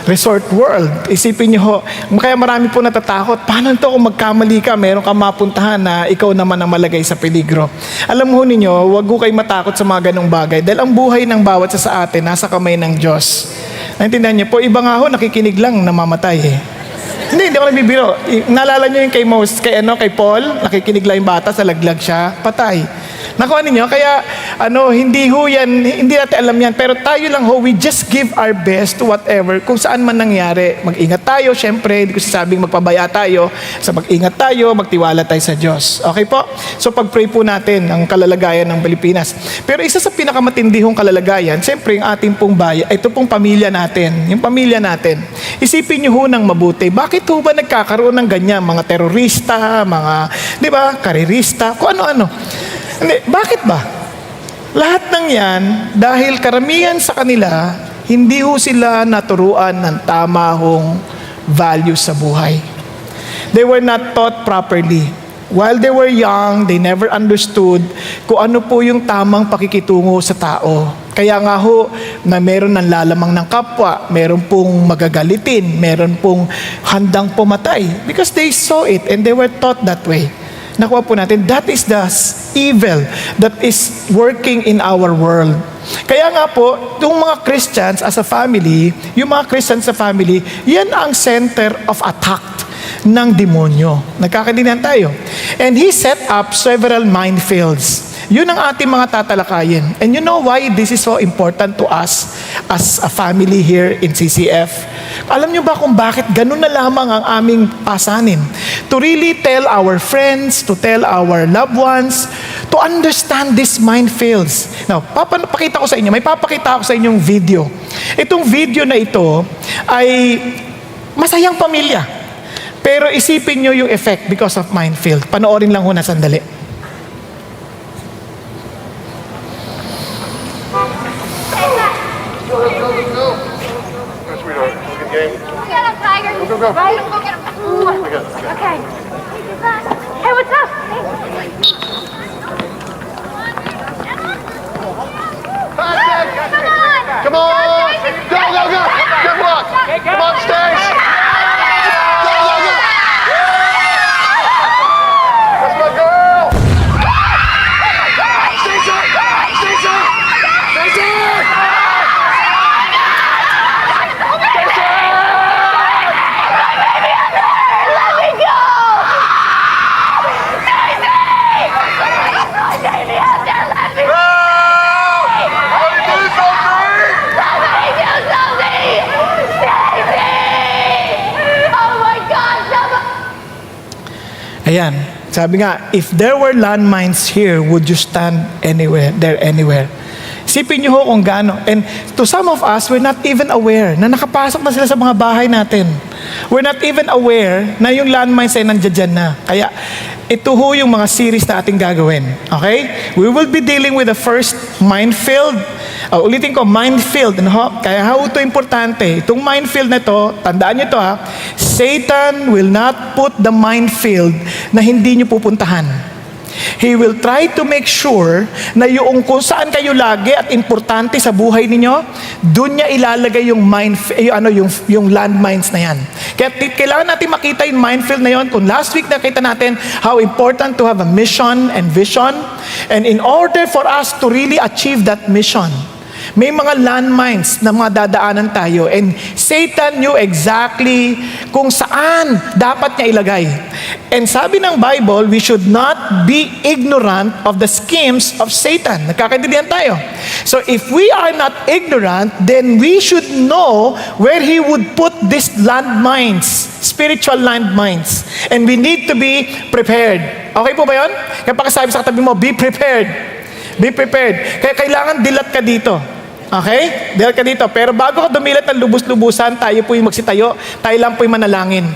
resort world. Isipin niyo ho, kaya marami po natatakot. Paano ito kung magkamali ka, meron kang mapuntahan na ikaw naman ang malagay sa peligro? Alam ho ninyo, huwag ho kayo matakot sa mga ganong bagay dahil ang buhay ng bawat isa sa atin nasa kamay ng Diyos. Naintindihan niyo po, iba nga ho, nakikinig lang, namamatay eh. Hindi ako nagbibiro. Naalala niyo yung kay Paul, nakikinig lang yung bata, sa laglag siya, patay. Nakuha ninyo, kaya hindi ho yan, hindi natin alam yan, pero tayo lang ho, we just give our best to whatever, kung saan man nangyari. Mag-ingat tayo, syempre, hindi ko sasabing magpabaya tayo, sa mag-ingat tayo, magtiwala tayo sa Diyos. Okay po? So pag-pray po natin ang kalalagayan ng Pilipinas. Pero isa sa pinakamatindihong kalalagayan, syempre yung ating pong bayan, ito pong pamilya natin, yung pamilya natin. Isipin niyo ho ng mabuti, bakit ho ba nagkakaroon ng ganyan, mga terorista, mga, di ba, karirista, kung ano-ano. Hindi, bakit ba? Lahat ng yan, dahil karamihan sa kanila, hindi ho sila naturuan ng tama hong values sa buhay. They were not taught properly. While they were young, they never understood kung ano po yung tamang pakikitungo sa tao. Kaya nga ho, na meron ng lalamang ng kapwa, meron pong magagalitin, meron pong handang pumatay. Because they saw it and they were taught that way. Nakuha po natin, that is the evil that is working in our world. Kaya nga po, yung mga Christians as a family, yung mga Christians sa family, yan ang center of attack ng demonyo. Nagkakaintindihan tayo. And he set up several minefields. Yun ang ating mga tatalakayin. And you know why this is so important to us as a family here in CCF? Alam nyo ba kung bakit ganun na lamang ang aming pasanin? To really tell our friends, to tell our loved ones, to understand these minefields. Now, pakita ko sa inyo, may papakita ako sa inyong video. Itong video na ito ay masayang pamilya. Pero isipin nyo yung effect because of minefield. Panoorin lang ho na sandali. Go. Right? Okay. Hey, what's up? Come on! Go! Good luck! Come on, Stace! Go! That's my girl! Stacy! Ayan, sabi nga, if there were landmines here, would you stand anywhere? Isipin niyo ho kung gaano. And to some of us, we're not even aware na nakapasok na sila sa mga bahay natin. We're not even aware na yung landmines ay nandiyan na. Kaya, ito ho yung mga series na ating gagawin. Okay? We will be dealing with the first minefield. Ulitin ko, minefield. Kaya how ito importante? Itong minefield na ito, tandaan nyo ito ha, Satan will not put the minefield na hindi nyo pupuntahan. He will try to make sure na yung kung saan kayo lagi at importante sa buhay ninyo, doon niya ilalagay yung yung landmines na yan. Kaya kailangan natin makita yung minefield na yon. Kung last week nakita natin how important to have a mission and vision, and in order for us to really achieve that mission, may mga landmines na mga dadaanan tayo, and Satan knew exactly kung saan dapat niya ilagay. And sabi ng Bible, we should not be ignorant of the schemes of Satan. Nagkakaintindihan tayo. So if we are not ignorant, then we should know where he would put these landmines, spiritual landmines. And we need to be prepared. Okay po ba yun? Kaya pakisabi sa katabi mo, be prepared. Be prepared. Kaya kailangan dilat ka dito. Okay? Dahil ka dito. Pero bago ka dumilat ng lubos-lubusan, tayo po yung magsitayo, tayo lang po yung manalangin.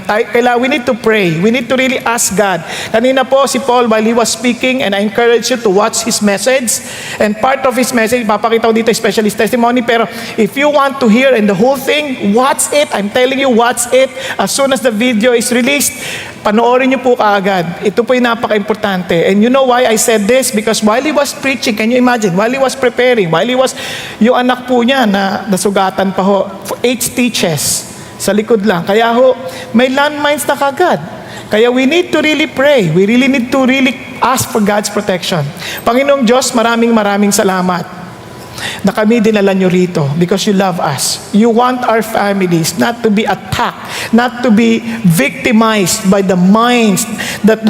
We need to pray. We need to really ask God. Kanina po si Paul, while he was speaking, and I encourage you to watch his message. And part of his message, papakita ko dito especially his testimony, pero if you want to hear and the whole thing, watch it. I'm telling you, watch it. As soon as the video is released, panoorin niyo po kaagad. Ito po yung napaka-importante. And you know why I said this? Because while he was preaching, can you imagine? While he was preparing, yung anak po niya na nasugatan pa ho, 8 stitches sa likod lang. Kaya ho, may landmines na kagad. Kaya we need to really pray. We really need to really ask for God's protection. Panginoong Diyos, maraming salamat na kami dinala nyo rito because you love us. You want our families not to be attacked, not to be victimized by the mines, that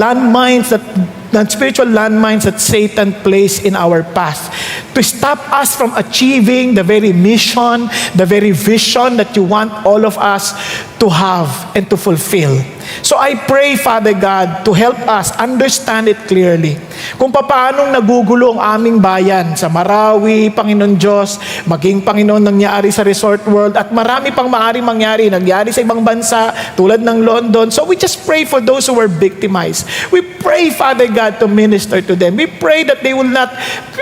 spiritual landmines that Satan placed in our path, to stop us from achieving the very mission, the very vision that you want all of us to have and to fulfill. So I pray, Father God, to help us understand it clearly. Kung paanong nagugulo ang aming bayan sa Marawi, Panginoon Diyos, maging Panginoon nangyari sa Resort World, at marami pang maaaring nangyari sa ibang bansa, tulad ng London. So we just pray for those who were victimized. We pray, Father God, to minister to them. We pray that they will not,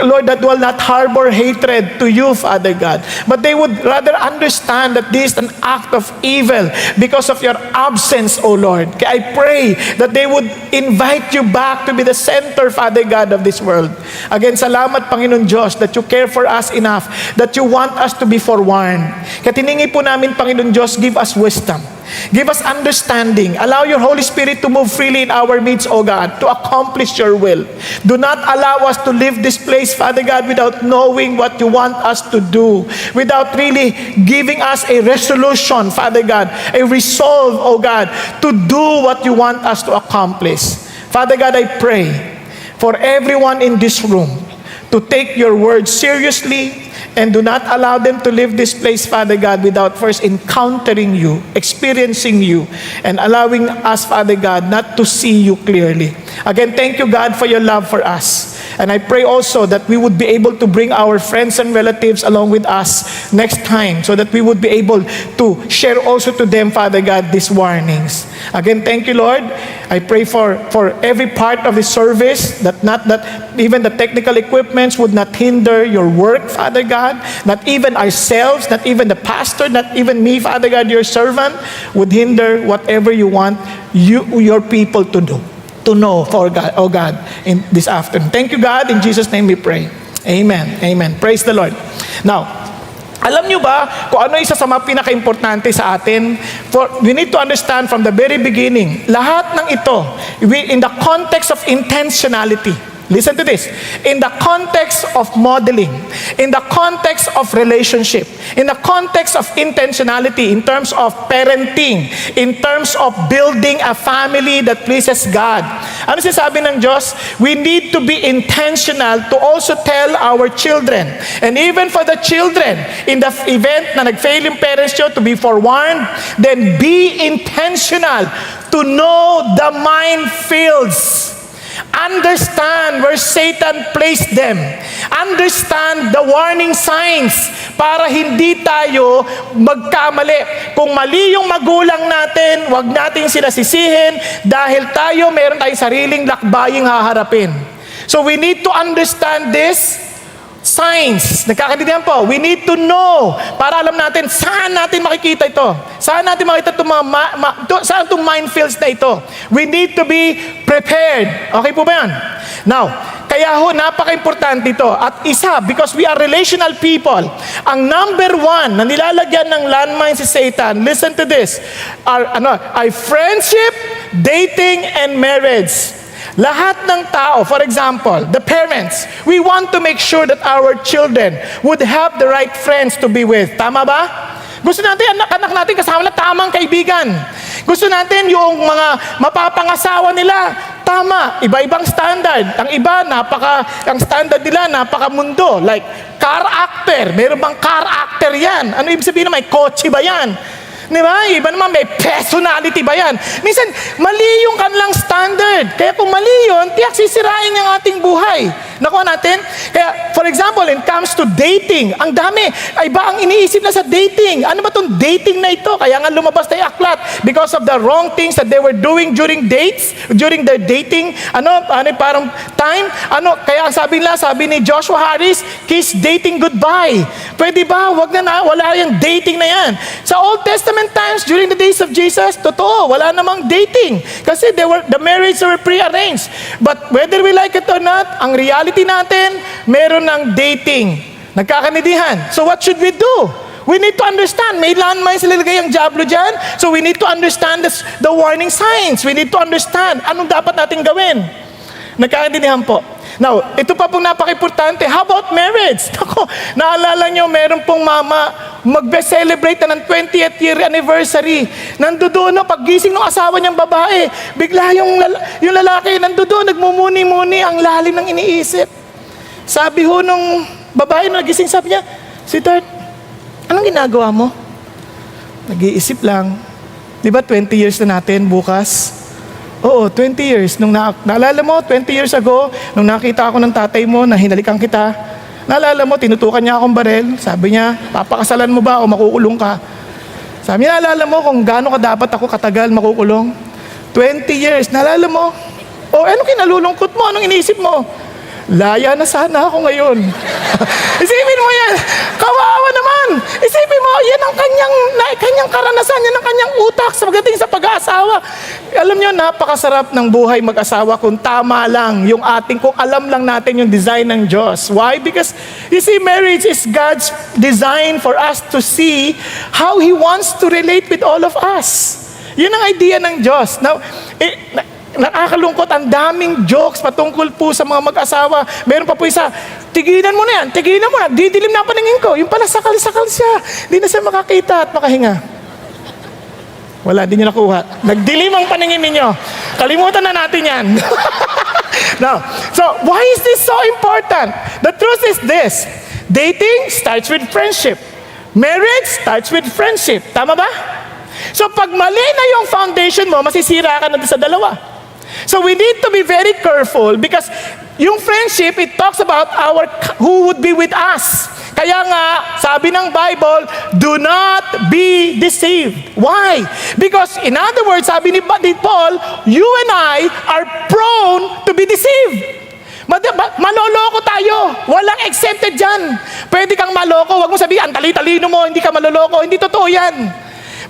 Lord, that will not harbor hatred to you, Father God, but they would rather understand that this is an act of evil because of your absence, O Lord. Kaya I pray that they would invite you back to be the center, Father God, of this world. Again, salamat, Panginoon Diyos, that you care for us enough, that you want us to be forewarned. Kaya tiningi po namin, Panginoon Diyos, give us wisdom. Give us understanding. Allow your Holy Spirit to move freely in our midst, O God, to accomplish your will. Do not allow us to leave this place, Father God, without knowing what you want us to do, without really giving us a resolution, Father God, a resolve, O God, to do what you want us to accomplish. Father God, I pray for everyone in this room to take your word seriously, and do not allow them to leave this place, Father God, without first encountering you, experiencing you, and allowing us, Father God, not to see you clearly. Again, thank you, God, for your love for us. And I pray also that we would be able to bring our friends and relatives along with us next time, so that we would be able to share also to them, Father God, these warnings. Again, thank you, Lord. I pray for every part of the service, that even the technical equipments would not hinder your work, Father God. Not even ourselves, not even the pastor, not even me, Father God, your servant, would hinder whatever you want your people to do, to know, for God, oh God, in this afternoon. Thank you, God. In Jesus' name we pray. Amen. Amen. Praise the Lord. Now, alam nyo ba kung ano isa sa mga pinaka-importante sa atin? We need to understand from the very beginning, lahat ng ito, in the context of intentionality. Listen to this. In the context of modeling, in the context of relationship, in the context of intentionality, in terms of parenting, in terms of building a family that pleases God. Ano sinasabi ng Diyos? We need to be intentional to also tell our children. And even for the children, in the event na nag-fail yung parents nyo, to be forewarned, then be intentional to know the minefields. Understand where Satan placed them. Understand the warning signs para hindi tayo magkamali. Kung mali yung magulang natin, wag natin sila sisihin dahil meron tayong sariling lakbaying haharapin. So we need to understand this signs. Nagkakaintindihan po. We need to know para alam natin saan natin makikita ito. Saan natin makikita saan itong minefields na ito. We need to be prepared. Okay po ba yan? Now, kaya ho, napaka-importante ito. At isa, because we are relational people, ang number one na nilalagyan ng landmine si Satan, listen to this, are friendship, dating, and marriage. Lahat ng tao, for example, the parents, we want to make sure that our children would have the right friends to be with. Tama ba? Gusto natin, anak natin kasama na tamang kaibigan. Gusto natin yung mga mapapangasawa nila, tama, iba-ibang standard. Ang iba, ang standard nila, napakamundo. Like, car actor. Meron bang car actor yan? Ano ibig sabihin na may kotse ba yan? Di ba? Iba naman, may personality ba yan? Minsan, mali yung kanilang standard. Kaya kung mali yun, tiyak sisirain ang ating buhay. Nakuha natin? Kaya, for example, when it comes to dating, ang dami. Ay ba ang iniisip na sa dating? Ano ba itong dating na ito? Kaya nga lumabas na yung aklat because of the wrong things that they were doing during dates, during their dating, parang time. Kaya ang sabi ni Joshua Harris, kiss dating goodbye. Pwede ba? Wala yung dating na yan. Sa Old Testament times, during the days of Jesus, totoo, wala namang dating. Kasi the marriage were pre-arranged. But whether we like it or not, ang reality natin, meron ng dating. Nagkakanidihan. So what should we do? We need to understand. May landmines nilalagay ang diablo dyan. So we need to understand the warning signs. We need to understand anong dapat natin gawin. Nagkakanidihan po. Now, ito pa pong napaka-importante. How about marriage? Ako, naalala nyo, meron pong mama, magbe-celebrate na ng 20th year anniversary. Nandoon, paggising ng asawa niyang babae, bigla yung lalaki, nandoon, nagmumuni-muni, ang lalim ng iniisip. Sabi ho nung babae na nagising, sabi niya, Sweetheart, anong ginagawa mo? Nag-iisip lang. Di ba 20 years na natin bukas? Oo, 20 years. Naalala mo, 20 years ago, nung nakita ako ng tatay mo na hinalikan kita, naalala mo, tinutukan niya akong barel. Sabi niya, papakasalan mo ba o makukulong ka? Sabi niya, naalala mo kung gaano ka dapat ako katagal makukulong? 20 years. Naalala mo? O, ano kinalulungkot mo? Anong iniisip mo? Laya na sana ako ngayon. Isipin mo yan. Kawawa naman. Isipin mo, yan ang kanyang karanasan, yan ang kanyang utak sa pagdating sa pag-aasawa. Alam niyo, napakasarap ng buhay mag-asawa kung tama lang yung kung alam lang natin yung design ng Diyos. Why? Because, you see, marriage is God's design for us to see how He wants to relate with all of us. Yun ang idea ng Diyos. Now, nakakalungkot, ang daming jokes patungkol po sa mga mag-asawa. Meron pa po isa, tigilan mo na yan, didilim na paningin ko. Yung pala sakal-sakal siya, di na siya makakita at makahinga. Wala, di niyo nakuha. Nagdilim ang paningin ninyo. Kalimutan na natin yan. Now, so why is this so important? The truth is this, dating starts with friendship. Marriage starts with friendship. Tama ba? So pag mali na yung foundation mo, masisira ka na sa dalawa. So we need to be very careful because yung friendship, it talks about who would be with us. Kaya nga, sabi ng Bible, do not be deceived. Why? Because in other words, sabi ni Paul, you and I are prone to be deceived. Maloloko tayo. Walang accepted dyan. Pwede kang maloko. Huwag mo sabihin, ang tali-talino mo, hindi ka maloloko. Hindi totoo yan.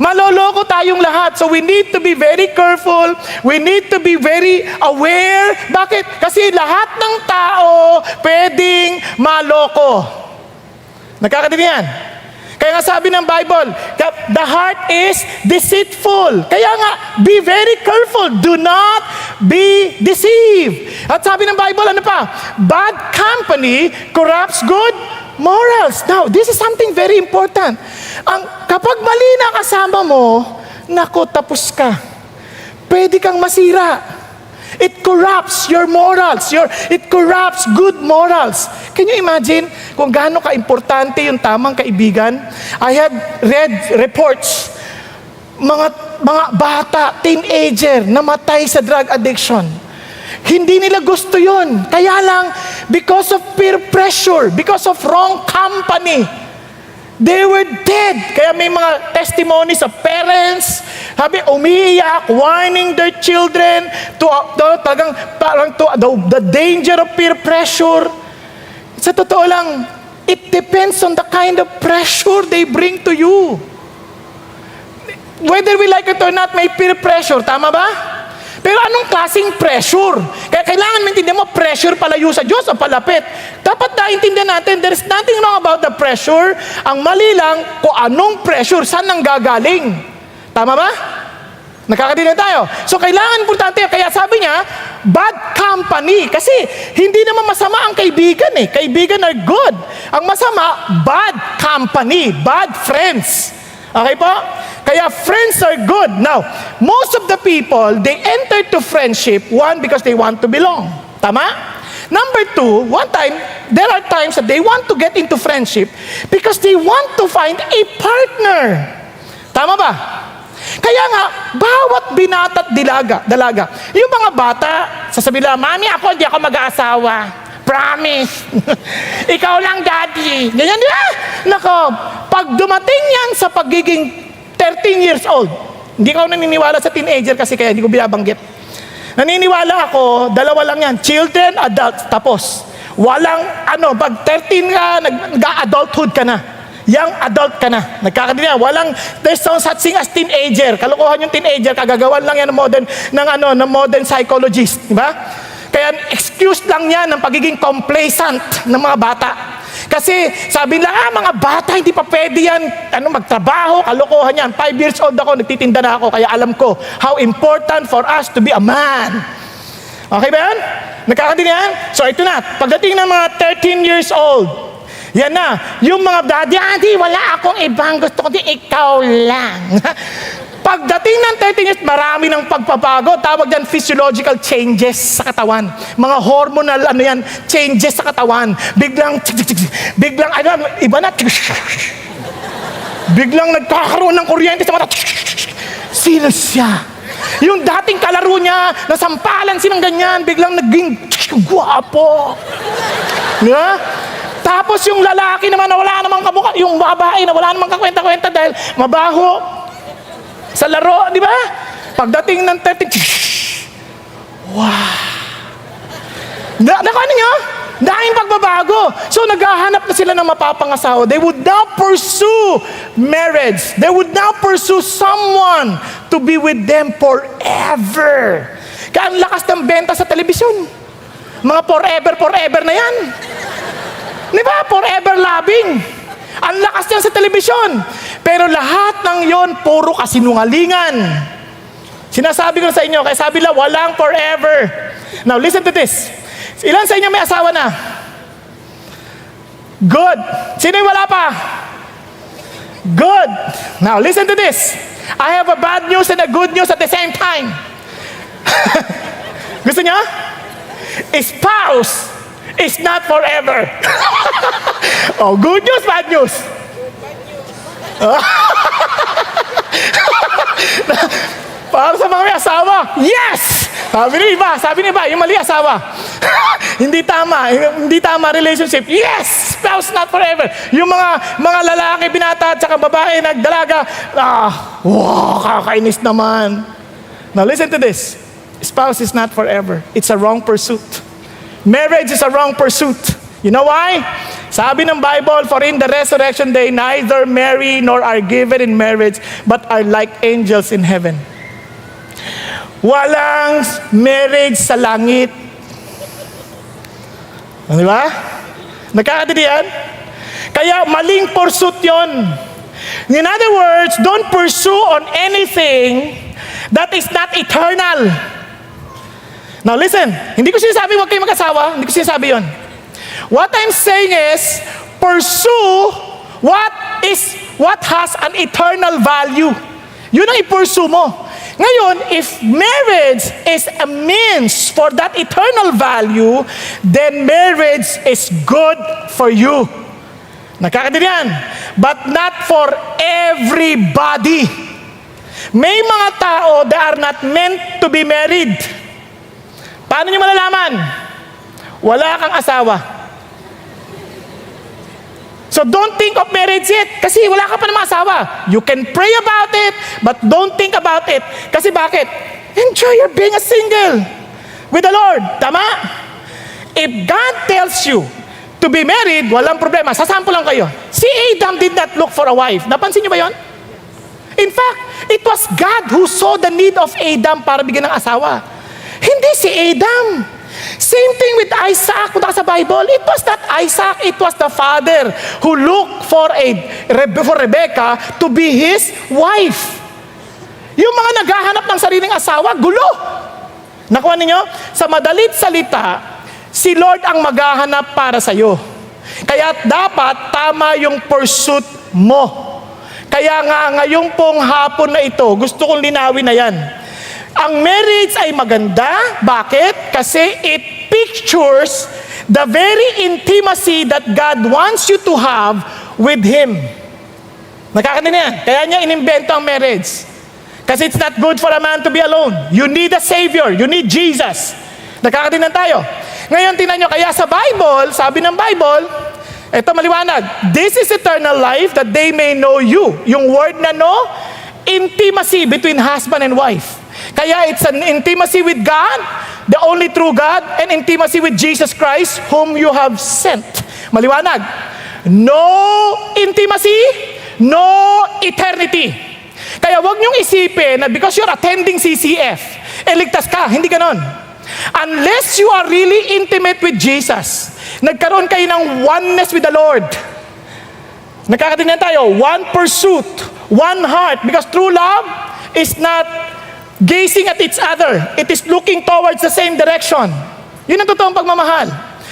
Maloloko tayong lahat. So we need to be very careful. We need to be very aware. Bakit? Kasi lahat ng tao pwedeng maloko. Nagkakaintindihan? Kaya nga sabi ng Bible, the heart is deceitful. Kaya nga, be very careful. Do not be deceived. At sabi ng Bible, ano pa? Bad company corrupts good morals. Now, this is something very important. Kapag mali na kasama mo, naku, tapos ka. Pwede kang masira. It corrupts your morals. It corrupts good morals. Can you imagine kung gaano ka-importante yung tamang kaibigan? I had read reports, mga bata, teenager, namatay sa drug addiction. Hindi nila gusto yun. Kaya lang, because of peer pressure, because of wrong company, they were dead. Kaya may mga testimonies of parents, umiiyak, warning their children to the danger of peer pressure. Sa totoo lang, it depends on the kind of pressure they bring to you. Whether we like it or not, may peer pressure. Tama ba? Pero anong klaseng pressure? Kaya kailangan maintindihan mo, pressure palayo sa Diyos o palapit. Dapat naintindihan natin, there's nothing wrong about the pressure. Ang mali lang, kung anong pressure, saan nang gagaling. Tama ba? Nakakadinig tayo. So kailangan importante, kaya sabi niya, bad company. Kasi hindi naman masama ang kaibigan eh. Kaibigan are good. Ang masama, bad company, bad friends. Okay po? Kaya friends are good. Now, most of the people, they enter to friendship, one, because they want to belong. Tama? Number two, there are times that they want to get into friendship because they want to find a partner. Tama ba? Kaya nga, bawat binata at dalaga, yung mga bata, sasabihin nila, Mami, hindi ako mag-aasawa. promise. Ikaw lang, daddy. Ganyan, di ba? Nako, pag dumating yan sa pagiging 13 years old, hindi ako naniniwala sa teenager kasi kaya hindi ko binabanggit. Naniniwala ako, dalawa lang yan, children, adults, tapos. Walang, pag 13 ka, nag-adulthood ka na. Young adult ka na. Nagkakadina. Walang, there's no such thing as teenager. Kalokohan yung teenager, kagagawan lang yan ng modern psychologist. Di ba? Kaya excuse lang yan ng pagiging complacent ng mga bata. Kasi sabi nila, mga bata, hindi pa pwede yan, magtrabaho, kalokohan yan. 5 years old ako, nagtitinda na ako, kaya alam ko how important for us to be a man. Okay ba yan? Nagkakadina yan? So ito na, pagdating ng mga 13 years old, yan na, yung mga daddy, wala akong ibang gusto ko, ikaw lang. Pagdating ng 13 years, marami ng pagpapago. Tawag dyan, physiological changes sa katawan. Mga hormonal, changes sa katawan. Biglang, iba na. Biglang nagkakaroon ng kuryente sa mata. Sino siya? Yung dating kalaro niya, nasampalan silang ganyan, biglang naging guwapo. Yeah? Tapos yung lalaki naman na wala namang kamukha, yung babae na wala namang kakwenta-kwenta dahil mabaho sa laro, di ba? Pagdating ng 30, wow! Nakuha niyo? Daming pagbabago. So naghahanap na sila ng mapapangasawa. They would now pursue marriage. They would now pursue someone to be with them forever. Kaya ang lakas ng benta sa telebisyon. Mga forever na yan. Di ba? Forever loving. Ang lakas niyan sa telebisyon. Pero lahat ng yon puro kasinungalingan. Sinasabi ko sa inyo, kaya sabi lang, walang forever. Now, listen to this. Ilan sa inyo may asawa na? Good. Sino yung wala pa? Good. Now, listen to this. I have a bad news and a good news at the same time. Gusto niyo? Spouse is not forever. Oh, good news, bad news. Para sa mga may asawa, yes! Sabi ni iba, yung mali asawa. Hindi tama relationship. Yes! Spouse not forever. Yung mga lalaki, binata, at saka babae, nagdalaga, wow, kakainis naman. Now listen to this. Spouse is not forever. It's a wrong pursuit. Marriage is a wrong pursuit. You know why? Sabi ng Bible, for in the resurrection day, neither marry nor are given in marriage, but are like angels in heaven. Walang marriage sa langit. Di ba? Nagkakatindi yan? Kaya maling pursuit yon. In other words, don't pursue on anything that is not eternal. Now listen, hindi ko sinasabi huwag kayo mag-asawa. Hindi ko sinasabi yon. What I'm saying is, pursue what has an eternal value. Yun ang i-pursue mo. Ngayon, if marriage is a means for that eternal value, then marriage is good for you. Nakakatindi yan. But not for everybody. May mga tao that are not meant to be married. Paano nyo malalaman? Wala kang asawa. So don't think of marriage yet. Kasi wala ka pa namang asawa. You can pray about it, but don't think about it. Kasi bakit? Enjoy your being a single with the Lord. Tama? If God tells you to be married, walang problema. Sasample lang kayo. Si Adam did not look for a wife. Napansin niyo ba yon? In fact, it was God who saw the need of Adam para bigyan ng asawa. Hindi si Adam. Same thing with Isaac. Punta ka sa Bible. It was not Isaac. It was the father who looked for Rebecca to be his wife. Yung mga naghahanap ng sariling asawa, gulo. Nakuha ninyo? Sa madalit salita, si Lord ang maghahanap para sa'yo. Kaya dapat tama yung pursuit mo. Kaya nga ngayong pong hapon na ito, gusto kong linawin na yan. Ang marriage ay maganda. Bakit? Kasi it pictures the very intimacy that God wants you to have with Him. Nakakanta niya. Kaya niya inimbento ang marriage. Kasi it's not good for a man to be alone. You need a Savior. You need Jesus. Nakakatindan tayo. Ngayon, tingnan nyo, kaya sa Bible, sabi ng Bible, ito maliwanag, this is eternal life that they may know you. Yung word na no, intimacy between husband and wife. Kaya it's an intimacy with God, the only true God, and intimacy with Jesus Christ, whom you have sent. Maliwanag. No intimacy, no eternity. Kaya wag niyong isipin na because you're attending CCF, ligtas ka. Hindi ganon. Unless you are really intimate with Jesus, nagkaroon kayo ng oneness with the Lord. Nagkakatingan tayo, one pursuit, one heart, because true love is not gazing at each other. It is looking towards the same direction. Yun ang totoong pagmamahal.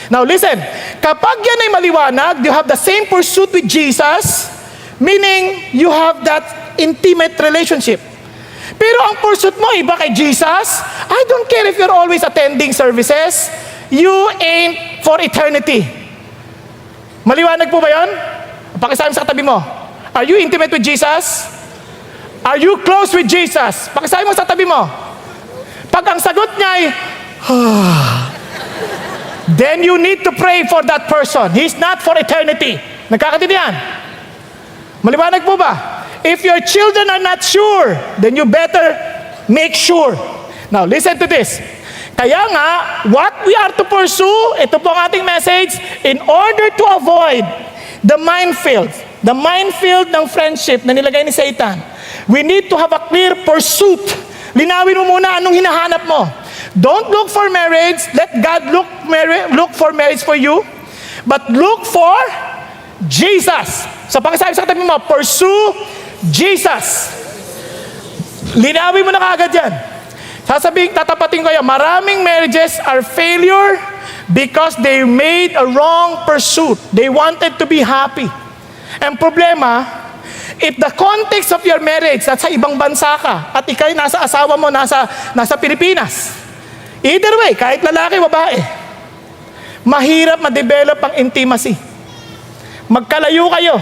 Now listen, kapag yan ay maliwanag, you have the same pursuit with Jesus, meaning you have that intimate relationship. Pero ang pursuit mo, iba kay Jesus, I don't care if you're always attending services, you ain't for eternity. Maliwanag po ba yun? Pakisabi sa katabi mo, are you intimate with Jesus? Are you close with Jesus? Pakisabi mo sa tabi mo. Pag ang sagot niya ay, then you need to pray for that person. He's not for eternity. Nagkakatindihan? Maliwanag po ba? If your children are not sure, then you better make sure. Now, listen to this. Kaya nga, what we are to pursue, ito po ang ating message, in order to avoid the minefield ng friendship na nilagay ni Satan, we need to have a clear pursuit. Linawin mo muna anong hinahanap mo. Don't look for marriage. Let God look for marriage for you. But look for Jesus. So, pakisabi sa katabi mo, pursue Jesus. Linawin mo na kaagad yan. Sasabihin, tatapatin ko yan, maraming marriages are failure because they made a wrong pursuit. They wanted to be happy. Ang problema, if the context of your marriage, nasa ibang bansa ka, at ikay nasa asawa mo, nasa Pilipinas, either way, kahit lalaki, babae, mahirap ma-develop ang intimacy. Magkalayo kayo.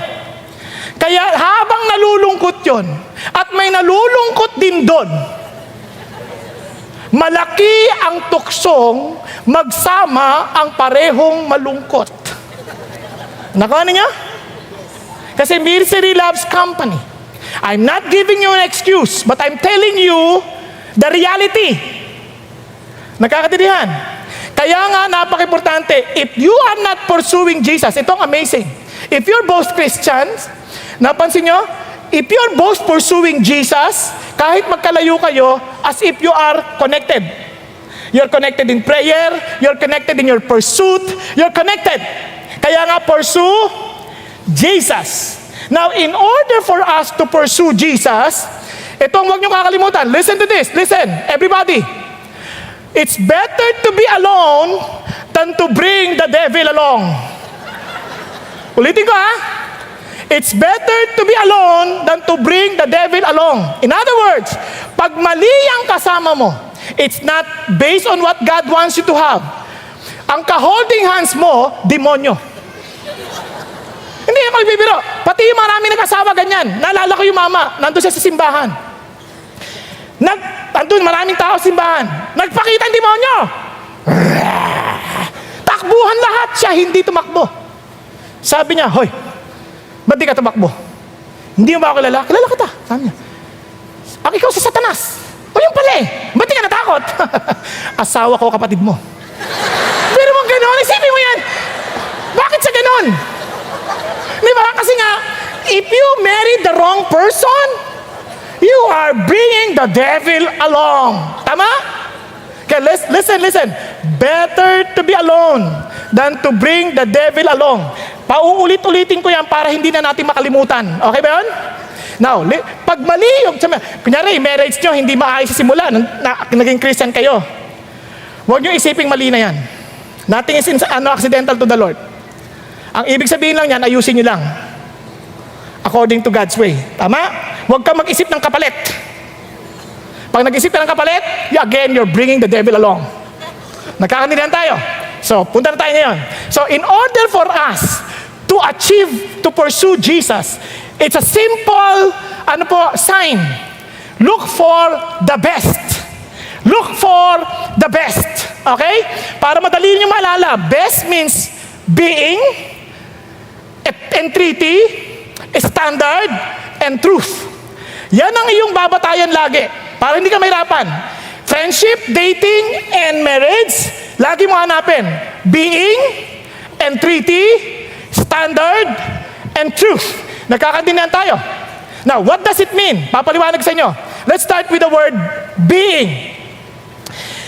Kaya habang nalulungkot yon, at may nalulungkot din doon, malaki ang tuksong magsama ang parehong malungkot. Nakuha niyo? Kasi misery loves company. I'm not giving you an excuse, but I'm telling you the reality. Nakakatindihan? Kaya nga, napaka-importante, if you are not pursuing Jesus, itong amazing. If you're both Christians, napansin nyo, if you're both pursuing Jesus, kahit magkalayo kayo, as if you are connected. You're connected in prayer, you're connected in your pursuit, you're connected. Kaya nga, pursue Jesus. Now, in order for us to pursue Jesus, itong huwag nyo kakalimutan. Listen to this. Listen, everybody. It's better to be alone than to bring the devil along. Ulitin ko ha. It's better to be alone than to bring the devil along. In other words, pag mali ang kasama mo, it's not based on what God wants you to have. Ang ka-holding hands mo, demonyo. Hindi ako ibibiro. Pati yung marami nag-asawa ganyan. Naalala ko yung mama, nandun siya sa simbahan. Nandun maraming tao sa simbahan. Nagpakita ang demonyo. Takbuhan lahat, siya hindi tumakbo. Sabi niya, hoy, ba't di ka tumakbo? Hindi mo ba ako kilala? Kilala kita. Sabi niya, ang ikaw si Satanas. O yung pala eh. Ba't di ka natakot? Asawa ko, kapatid mo. Pero mo gano'n, isipin mo yan. Bakit sa gano'n? Di ba? Kasi nga, if you marry the wrong person, you are bringing the devil along. Tama? Okay, listen. Better to be alone than to bring the devil along. Pauulit-ulitin ko yan para hindi na natin makalimutan. Okay ba yun? Now, pag mali yung, kunyari, marriage nyo, hindi maayos sa simula, naging Christian kayo. Huwag nyo isiping mali na yan. Nothing is accidental to the Lord. Ang ibig sabihin lang yan, ayusin nyo lang. According to God's way. Tama? Huwag kang mag-isip ng kapalit. Pag nag-isip ka ng kapalit, again, you're bringing the devil along. Nagkakanindihan tayo. So, punta na tayo ngayon. So, in order for us to achieve, to pursue Jesus, it's a simple, sign. Look for the best. Look for the best. Okay? Para madali niyo maalala, best means being, entreaty, standard, and truth. Yan ang iyong babatayan lagi. Para hindi ka mahirapan. Friendship, dating, and marriage, lagi mo hanapin. Being, entreaty, standard, and truth. Nagkakaintindihan tayo. Now, what does it mean? Papaliwanag sa inyo. Let's start with the word being.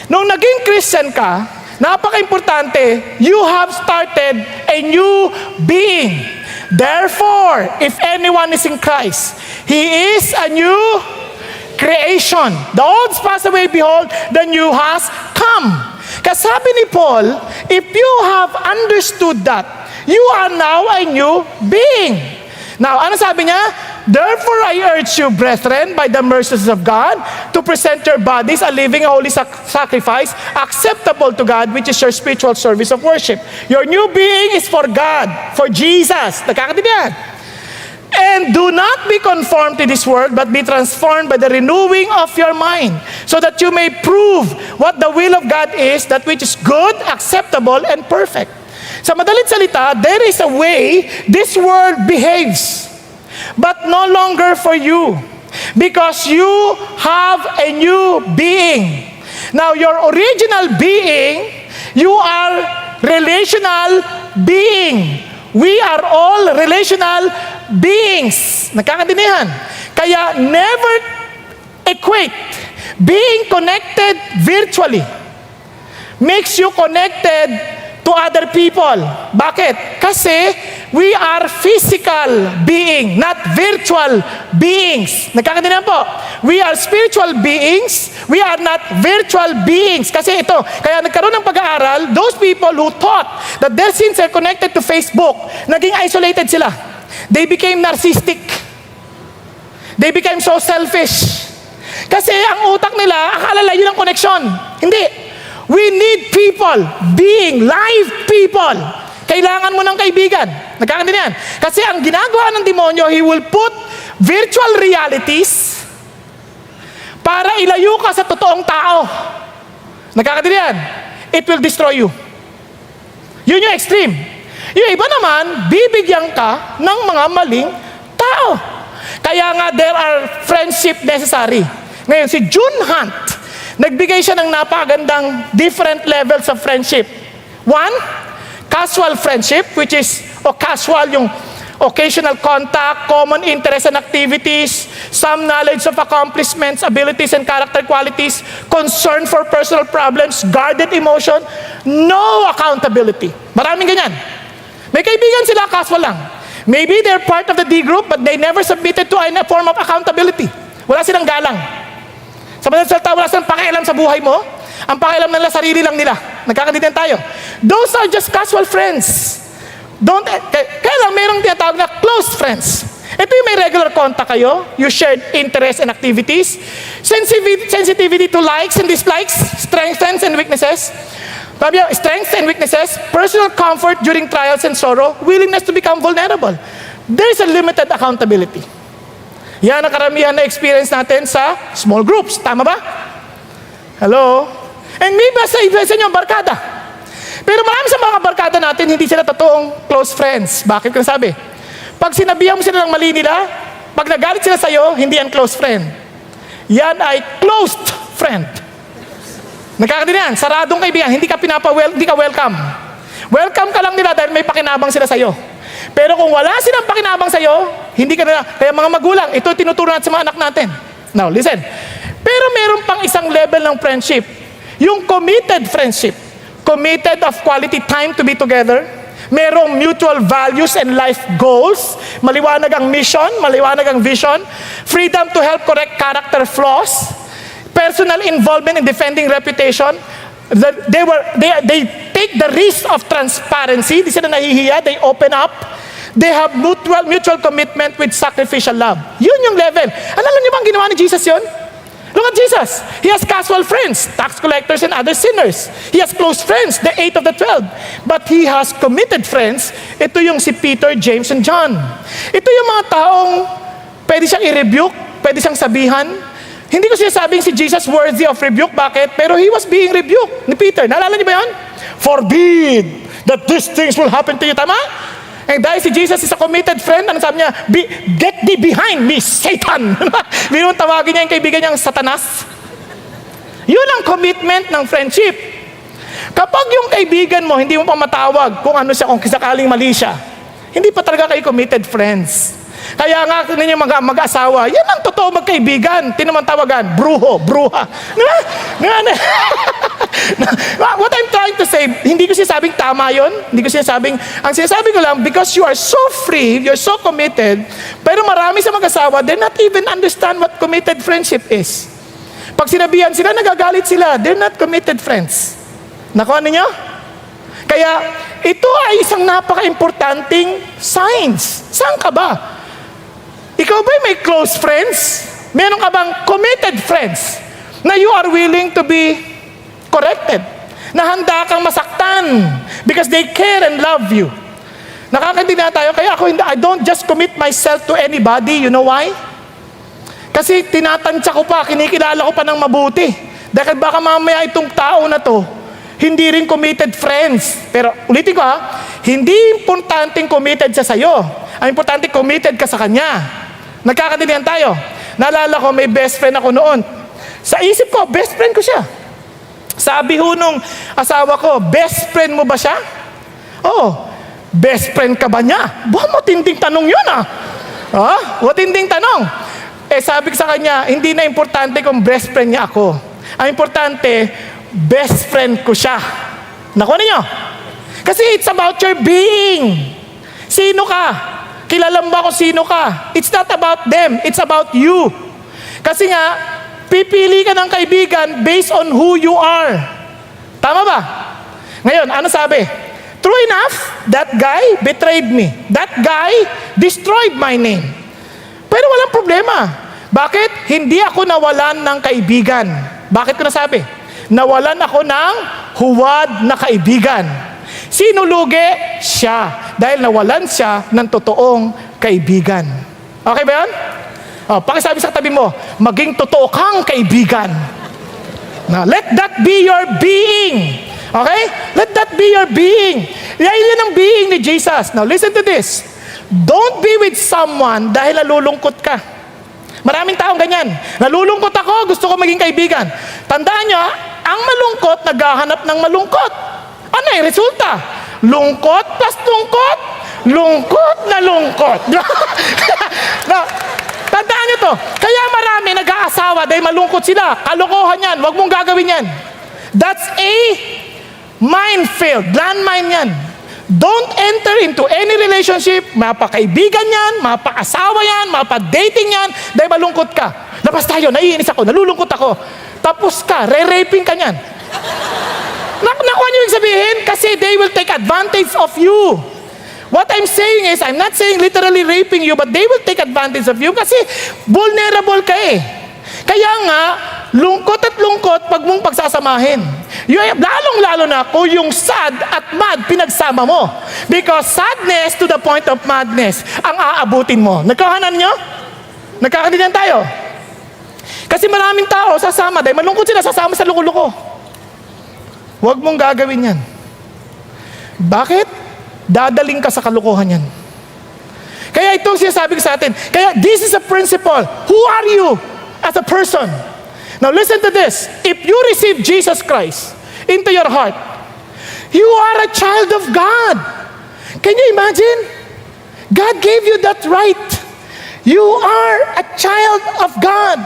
Nung naging Christian ka, napaka-importante, you have started a new being. Therefore, if anyone is in Christ, he is a new creation. The old's passed away, behold, the new has come. Kasabi ni Paul, if you have understood that, you are now a new being. Now, ano sabi niya? Therefore, I urge you, brethren, by the mercies of God, to present your bodies a living, holy sacrifice, acceptable to God, which is your spiritual service of worship. Your new being is for God, for Jesus. Nakakaintindihan? And do not be conformed to this world, but be transformed by the renewing of your mind, so that you may prove what the will of God is, that which is good, acceptable, and perfect. Sa madalit salita, there is a way this world behaves, but no longer for you, because you have a new being. Now, your original being, you are relational being. We are all relational beings. Nagkakaintindihan? Kaya never equate being connected virtually makes you connected to other people. Bakit? Kasi we are physical being, not virtual beings. Nagkakaintindihan po? We are spiritual beings, we are not virtual beings. Kasi ito, kaya nagkaroon ng pag-aaral, those people who thought that their sins are connected to Facebook, naging isolated sila. They became narcissistic. They became so selfish. Kasi ang utak nila, akala yun ang connection. Hindi. We need people, being live people. Kailangan mo ng kaibigan. Nagkakaintindihan? Kasi ang ginagawa ng demonyo, he will put virtual realities para ilayo ka sa totoong tao. Nagkakaintindihan? It will destroy you. Yun yung extreme. Yung iba naman, bibigyan ka ng mga maling tao. Kaya nga, there are friendship necessary. Ngayon, si June Hunt, nagbigay siya ng napakagandang different levels of friendship. One, casual friendship, which is casual, yung occasional contact, common interests and activities, some knowledge of accomplishments, abilities and character qualities, concern for personal problems, guarded emotion, no accountability. Maraming ganyan. May kaibigan sila, casual lang. Maybe they're part of the D group, but they never submitted to any form of accountability. Wala silang galang. Sa madaling salita, wala silang pakialam sa buhay mo. Ang pakialam nila, sarili lang nila. Nagkakaintindihan tayo. Those are just casual friends. Kaya lang, mayroong tinatawag na close friends. Ito yung may regular contact kayo. You shared interests and activities. Sensitivity to likes and dislikes. Strengths and weaknesses. Strengths and weaknesses. Personal comfort during trials and sorrow. Willingness to become vulnerable. There is a limited accountability. Yan ang karamihan na experience natin sa small groups. Tama ba? Hello? And maybe sa inyo, barkada. Pero marami sa mga barkada natin, hindi sila totoong close friends. Bakit ko sabi? Pag sinabihan mo sila ng mali nila, pag nagalit sila sa'yo, hindi yan close friend. Yan ay closed friend. Nagkakaintindihan, saradong kaibigan, hindi ka welcome. Welcome ka lang nila dahil may pakinabang sila sa'yo. Pero kung wala silang pakinabang sa'yo, hindi ka nila. Kaya mga magulang, ito tinuturo natin sa mga anak natin. Now, listen. Pero meron pang isang level ng friendship. Yung committed friendship. Committed of quality time to be together. Merong mutual values and life goals. Maliwanag ang mission, maliwanag ang vision. Freedom to help correct character flaws. Personal involvement in defending reputation. They take the risk of transparency. Di sila nahihiya. They open up. They have mutual commitment with sacrificial love. Yun yung level. Alam niyo bang ginawa ni Jesus yun? Look at Jesus. He has casual friends, tax collectors and other sinners. He has close friends, the 8 of the 12. But he has committed friends. Ito yung si Peter, James, and John. Ito yung mga taong pwede siyang i-rebuke, pwede siyang sabihan, Hindi ko sinasabing si Jesus worthy of rebuke. Bakit? Pero he was being rebuked ni Peter. Naalala niyo ba yun? Forbid that these things will happen to you. Tama? And dahil si Jesus is a committed friend, ano sabi niya? Get thee behind me, Satan! Binong tawagin niya yung kaibigan niyang Satanas. Yun ang commitment ng friendship. Kapag yung kaibigan mo, hindi mo pa matawag kung ano siya, kung sakaling mali siya, hindi pa talaga kayo committed friends. Kaya nga ninyo mag-asawa, yan ang totoo magkaibigan. Tinamang-tawagan, bruha. What I'm trying to say, hindi ko sinasabing tama yun. Ang sinasabi ko lang, because you are so free, you're so committed, pero marami sa mag-asawa, they're not even understand what committed friendship is. Pag sinabihan sila, nagagalit sila. They're not committed friends. Nakuha ninyo? Kaya, ito ay isang napaka-importanting signs. Saan ka ba? Ikaw ba may close friends? Meron ka bang committed friends na you are willing to be corrected? Na handa kang masaktan because they care and love you. Nakakaintindihan tayo. Kaya ako, I don't just commit myself to anybody. You know why? Kasi tinatansya ko pa, kinikilala ko pa ng mabuti. Dahil baka mamaya itong tao na to, hindi rin committed friends. Pero ulitin ko hindi importanteng committed siya sa'yo. Ang importante, committed ka sa kanya. Nagkakaintindihan tayo. Naalala ko, may best friend ako noon. Sa isip ko, best friend ko siya. Sabi ho nung asawa ko, best friend mo ba siya? Oo. Best friend ka ba niya? Matinding tanong yun matinding tanong. Sabi ko sa kanya, hindi na importante kung best friend niya ako. Ang importante, best friend ko siya. Nakuha niyo? Kasi it's about your being. Sino ka? Kilala mo ba kung sino ka? It's not about them. It's about you. Kasi nga, pipili ka ng kaibigan based on who you are. Tama ba? Ngayon, ano sabi? True enough, that guy betrayed me. That guy destroyed my name. Pero walang problema. Bakit? Hindi ako nawalan ng kaibigan. Bakit ko nasabi? Nawalan ako ng huwad na kaibigan. Sino lugi? Siya. Dahil nawalan siya ng totoong kaibigan. Okay ba yan? Pakisabi sa tabi mo, maging totoo kang kaibigan. Now, let that be your being. Okay? Let that be your being. Yan ang being ni Jesus. Now, listen to this. Don't be with someone dahil nalulungkot ka. Maraming taong ganyan. Nalulungkot ako, gusto ko maging kaibigan. Tandaan nyo, ang malungkot, naghahanap ng malungkot. Ano yung resulta? Lungkot plus lungkot. Lungkot na lungkot. Now, tandaan nyo to. Kaya marami nag-aasawa dahil malungkot sila. Kalokohan yan. Huwag mong gagawin yan. That's a minefield. Landmine yan. Don't enter into any relationship. Mapakaibigan yan, mapaasawa yan, mapadating yan, dahil malungkot ka. Labas tayo, naiinis ako, nalulungkot ako. Tapos ka, re-raping ka yan. Nakuha niyo yung sabihin? Kasi they will take advantage of you. What I'm saying is, I'm not saying literally raping you, but they will take advantage of you kasi vulnerable ka eh. Kaya nga, lungkot at lungkot pag mong pagsasamahin. Lalong-lalo na kung yung sad at mad pinagsama mo. Because sadness to the point of madness ang aabutin mo. Nagkakahanan nyo? Nagkakahanan tayo? Kasi maraming tao sasama dahil malungkot sila, sasama sa luko-luko. Huwag mong gagawin yan. Bakit? Dadaling ka sa kalukuhan yan. Kaya itong sinasabi ko sa atin. Kaya this is a principle. Who are you as a person? Now listen to this. If you receive Jesus Christ into your heart, you are a child of God. Can you imagine? God gave you that right. You are a child of God.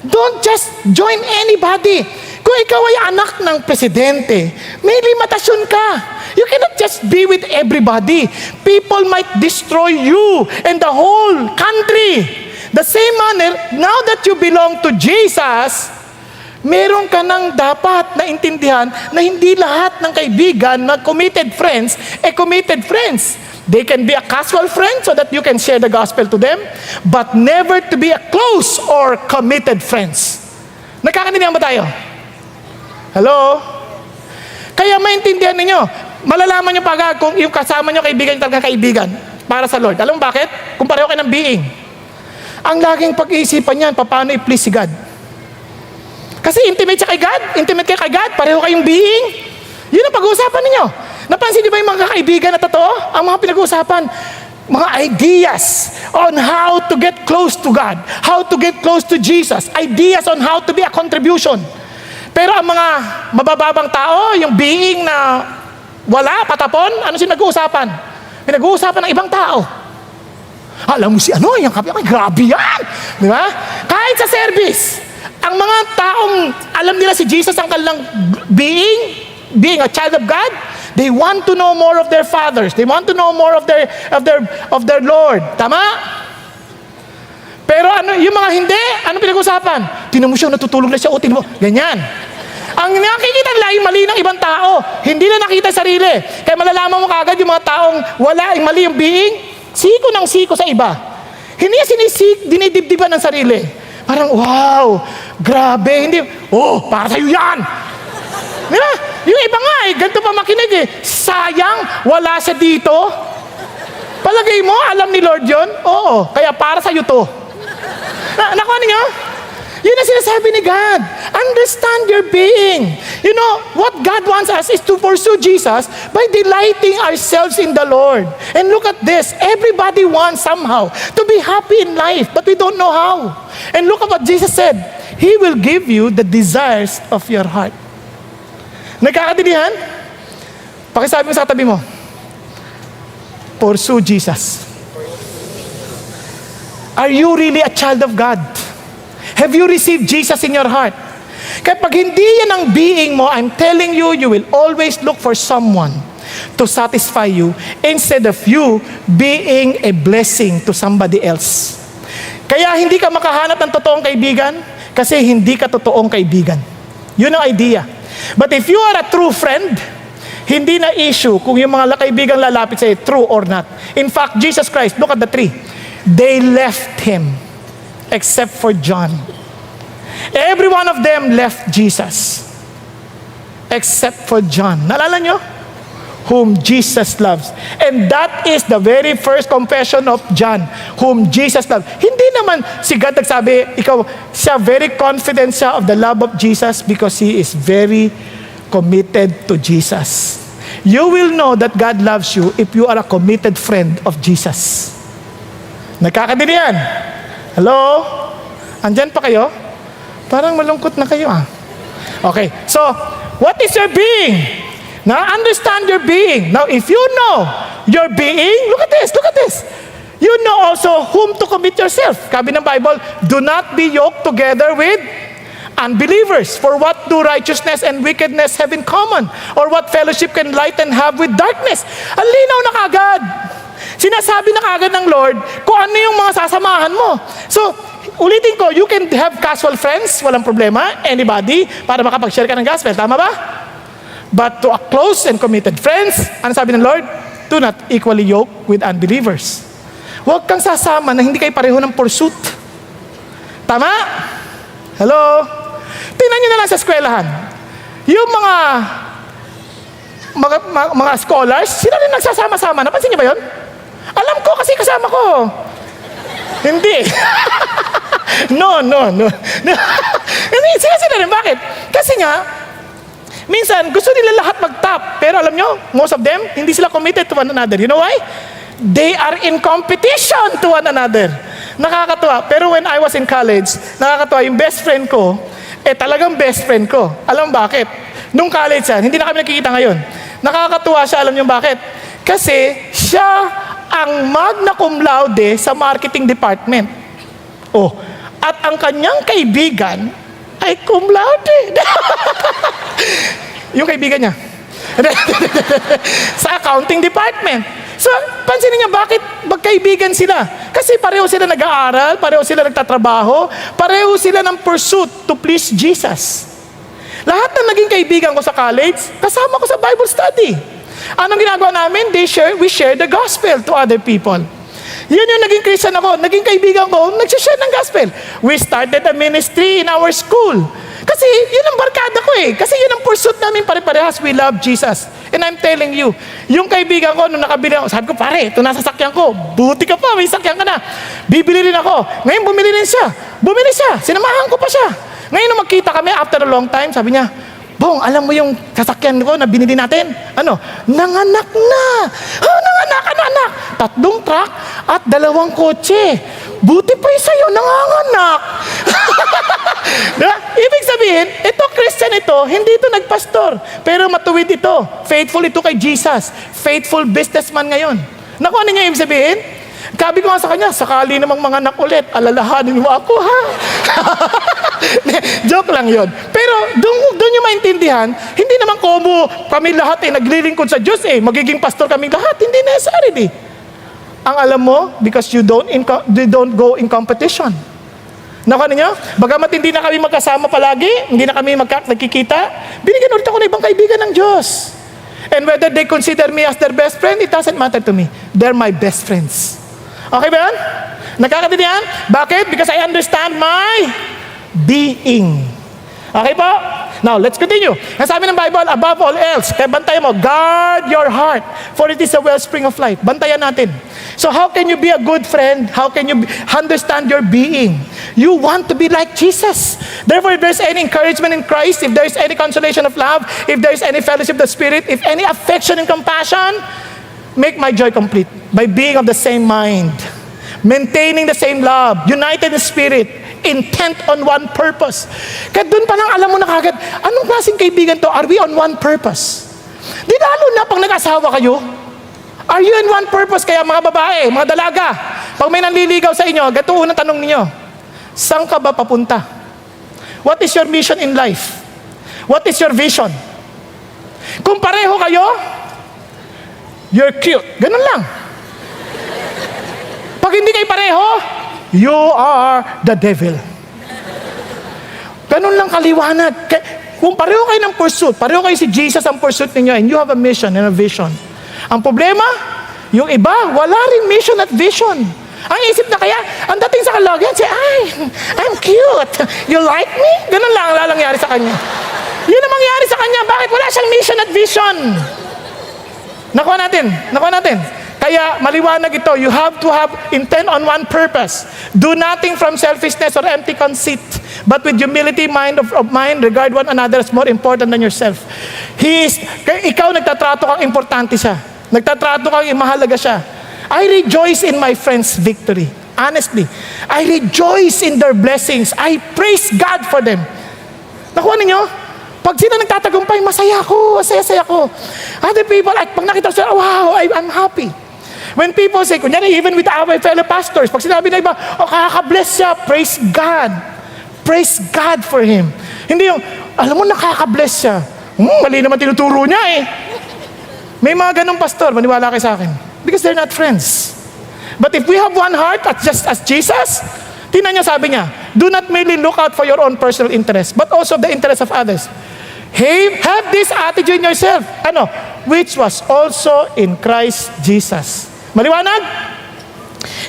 Don't just join anybody. Kung ikaw ay anak ng presidente, may limitasyon ka. You cannot just be with everybody. People might destroy you and the whole country. The same manner, now that you belong to Jesus, meron ka nang dapat na intindihan na hindi lahat ng kaibigan na committed friends, committed friends. They can be a casual friend so that you can share the gospel to them, but never to be a close or committed friends. Nagkakaintindihan ba tayo? Hello? Kaya maintindihan ninyo, malalaman nyo pagka kung yung kasama nyo kaibigan, talagang kaibigan para sa Lord. Alam mo bakit? Kung pareho kayo ng being. Ang laging pag-iisipan yan, paano i-please si God? Kasi intimate siya kay God, intimate kayo kay God, pareho kayong being. Yun ang pag-uusapan ninyo. Napansin niyo ba yung mga kaibigan na totoo? Ang mga pinag-uusapan, mga ideas on how to get close to God, how to get close to Jesus, ideas on how to be a contribution. Pero ang mga mabababang tao, yung being na wala, patapon, ano sila nag-uusapan? Pinag-uusapan ng ibang tao. Alam mo si ano, yung kapi, ay grabe yan. Di ba? Kahit sa service, ang mga taong alam nila si Jesus ang kanilang being a child of God, they want to know more of their fathers. They want to know more of their Lord. Tama? Pero ano, yung mga hindi, ano pinag-usapan? Tinan mo siya, natutulog na siya, o tinan mo, ganyan. Ang nakikita nila yung mali ng ibang tao, hindi na nakita sarili. Kaya malalaman mo kagad yung mga taong wala, yung mali yung being, siko ng siko sa iba. Hindi dinidibdiban ng sarili. Parang, wow, grabe, hindi, para sa'yo yan. Diba? Yung iba nga ganito pa makinig sayang, wala siya dito. Palagay mo, alam ni Lord yun? Oo, kaya para sa'yo to. Nakuha niyo? Yun ang sinasabi ni God. Understand your being. You know, what God wants us is to pursue Jesus by delighting ourselves in the Lord. And look at this. Everybody wants somehow to be happy in life, but we don't know how. And look at what Jesus said. He will give you the desires of your heart. Nagkakadilihan? Pakisabi mo sa katabi mo. Pursue Jesus. Are you really a child of God? Have you received Jesus in your heart? Kapag hindi yan ang being mo, I'm telling you, you will always look for someone to satisfy you instead of you being a blessing to somebody else. Kaya hindi ka makahanap ng totoong kaibigan kasi hindi ka totoong kaibigan. Yun ang idea. But if you are a true friend, hindi na issue kung yung mga kaibigang lalapit sa'yo, true or not. In fact, Jesus Christ, look at the three. They left Him except for John. Every one of them left Jesus except for John. Naalala nyo? Whom Jesus loves. And that is the very first confession of John, whom Jesus loves. Hindi naman si God nagsabi, siya very confident siya of the love of Jesus because he is very committed to Jesus. You will know that God loves you if you are a committed friend of Jesus. Nagkakadilihan? Hello? Andyan pa kayo? Parang malungkot na kayo Okay, so, what is your being? Now, understand your being. Now, if you know your being, look at this. You know also whom to commit yourself. Sabi ng Bible, do not be yoked together with unbelievers. For what do righteousness and wickedness have in common? Or what fellowship can light and have with darkness? Ang linaw na kagad. Sinasabi na kagad ng Lord kung ano yung mga sasamahan mo. So, ulitin ko, you can have casual friends, walang problema, anybody, para makapag-share ka ng gospel. Tama ba? But to a close and committed friends, ano sabi ng Lord? Do not equally yoke with unbelievers. Huwag kang sasama na hindi kayo pareho ng pursuit. Tama? Hello? Tingnan nyo na lang sa eskwelahan. Yung mga scholars, sila rin nagsasama-sama. Napansin niyo ba yun? Alam ko kasi kasama ko. Hindi. No. Hindi, sila rin. Bakit? Kasi nga, minsan, gusto nila lahat mag-top. Pero alam nyo, most of them, hindi sila committed to one another. You know why? They are in competition to one another. Nakakatuwa. Pero when I was in college, nakakatuwa, yung best friend ko, talagang best friend ko. Alam bakit? Nung college yan, hindi na kami nakikita ngayon. Nakakatuwa siya, alam nyo bakit? Kasi siya ang magna cum laude sa marketing department. At ang kanyang kaibigan ay cum laude. Yung kaibigan niya. Sa accounting department. So, pansinin niya bakit magkaibigan sila. Kasi pareho sila nag-aaral, pareho sila nagtatrabaho, pareho sila ng pursuit to please Jesus. Lahat ng naging kaibigan ko sa college, kasama ko sa Bible study. Anong ginagawa namin? We share the gospel to other people. Yan yung naging Christian ako. Naging kaibigan ko, nagsishare ng gospel. We started a ministry in our school. Kasi Kasi yun ang barkada ko eh. Kasi yun ang pursuit namin pare-parehas. We love Jesus. And I'm telling you, yung kaibigan ko, nung nakabili ako, sabi ko, pare, ito nasa sakyan ko. Buti ka pa, may sakyan ka na. Bibili rin ako. Ngayon, bumili rin siya. Bumili siya. Sinamahan ko pa siya. Ngayon, nung magkita kami after a long time, sabi niya, Bong, alam mo yung sasakyan ko na binili natin? Ano? Nanganak na. Oh, nanganak, anak. 3 truck at 2 kotse. Buti pa yung sa'yo, nanganganak. Diba? Ibig sabihin, ito Christian ito, hindi ito nagpastor. Pero matuwid ito. Faithful ito kay Jesus. Faithful businessman ngayon. Naku, ano niya ibig sabihin? Sabi ko nga sa kanya, sakali namang mga anak ulit, alalahanin mo ako, ha? Joke lang yon. Pero doon nyo maintindihan, hindi naman komo kami lahat naglilingkod sa Diyos magiging pastor kaming lahat. Hindi necessarily. Ang alam mo, because you don't go in competition. Nakuha niyo? Bagamat hindi na kami magkasama palagi, hindi na kami nagkikita, binigyan ulit ako ng ibang kaibigan ng Diyos. And whether they consider me as their best friend, it doesn't matter to me. They're my best friends. Okay ba yan? Nakakatindihan? Bakit? Because I understand my being. Okay po? Now, let's continue. Ang sabi ng Bible, above all else, kaya bantayan mo, guard your heart, for it is a wellspring of life. Bantayan natin. So how can you be a good friend? How can you understand your being? You want to be like Jesus. Therefore, if there's any encouragement in Christ, if there's any consolation of love, if there's any fellowship of the Spirit, if any affection and compassion, make my joy complete by being of the same mind, maintaining the same love, united in spirit, intent on one purpose. Kaya doon pa lang alam mo na kagad, anong klaseng kaibigan to? Are we on one purpose? Di lalo na pag nag-asawa kayo, are you on one purpose? Kaya mga babae, mga dalaga, pag may nanliligaw sa inyo, gato unang tanong ninyo, saan ka ba papunta? What is your mission in life? What is your vision? Kung pareho kayo, you're cute. Ganun lang. Pag hindi kayo pareho, you are the devil. Ganun lang kaliwanag. Kung pareho kayo ng pursuit, pareho kayo si Jesus ang pursuit ninyo, and you have a mission and a vision. Ang problema, yung iba, wala rin mission at vision. Ang isip na kaya, ang dating sa kalagyan, say, I'm cute. You like me? Ganun lang ang lalangyari sa kanya. Yun ang mangyari sa kanya. Bakit wala siyang mission at vision? Nakuha natin. Kaya maliwanag ito, you have to have intent on one purpose. Do nothing from selfishness or empty conceit, but with humility of mind, regard one another as more important than yourself. Ikaw nagtatrato kang importante siya. Nagtatrato kang mahalaga siya. I rejoice in my friends' victory. Honestly, I rejoice in their blessings. I praise God for them. Nakuha ninyo? Pag sila nagtatagumpay, masaya ko, saya ko. Other people, pag nakita sila, wow, I'm happy. When people say, kunyari, even with our fellow pastors, pag sinabi na iba, nakaka-bless siya, praise God. Praise God for him. Hindi yung, alam mo, nakaka-bless siya. Mali naman tinuturo niya May mga ganong pastor, maniwala kayo sa akin. Because they're not friends. But if we have one heart, just as Jesus, tingnan niya, sabi niya, do not merely look out for your own personal interest, but also the interest of others. Hey, have this attitude in yourself. Which was also in Christ Jesus. Maliwanag?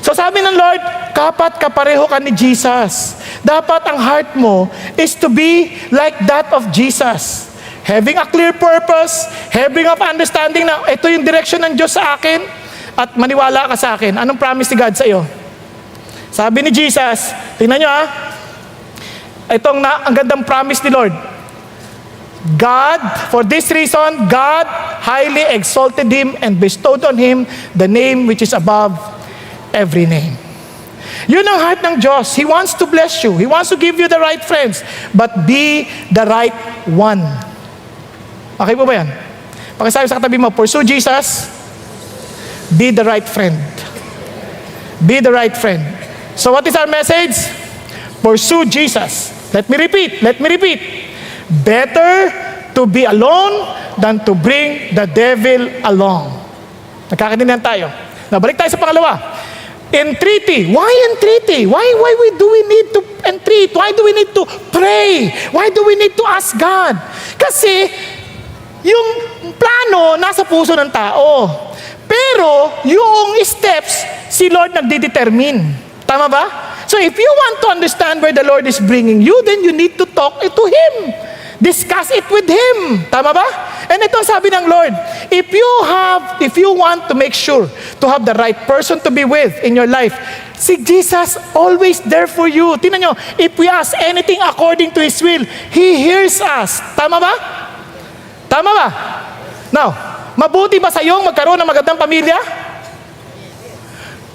So sabi ng Lord, kapat kapareho ka ni Jesus. Dapat ang heart mo is to be like that of Jesus. Having a clear purpose, having of understanding na ito yung direction ng Diyos sa akin, at maniwala ka sa akin. Anong promise ni God sa iyo? Sabi ni Jesus, tingnan nyo ang gandang promise ni Lord. God, for this reason, God highly exalted him and bestowed on him the name which is above every name. Yun ang heart ng Diyos. He wants to bless you. He wants to give you the right friends, but be the right one. Okay po ba yan? Pakisabi sa katabi mo, pursue Jesus, be the right friend. Be the right friend. So what is our message? Pursue Jesus. Let me repeat. Better to be alone than to bring the devil along. Nagkakaintindihan tayo. Nabalik tayo sa pangalawa. Entreaty. Why entreaty? Why do we need to entreat? Why do we need to pray? Why do we need to ask God? Kasi yung plano nasa puso ng tao. Pero yung steps, si Lord nagdedetermine. Tama ba? So if you want to understand where the Lord is bringing you, then you need to talk it to Him. Discuss it with Him. Tama ba? And ito ang sabi ng Lord, if you want to make sure to have the right person to be with in your life, si Jesus always there for you. Tingnan nyo, if we ask anything according to His will, He hears us. Tama ba? Tama ba? Now, mabuti ba sa iyong magkaroon ng magandang pamilya?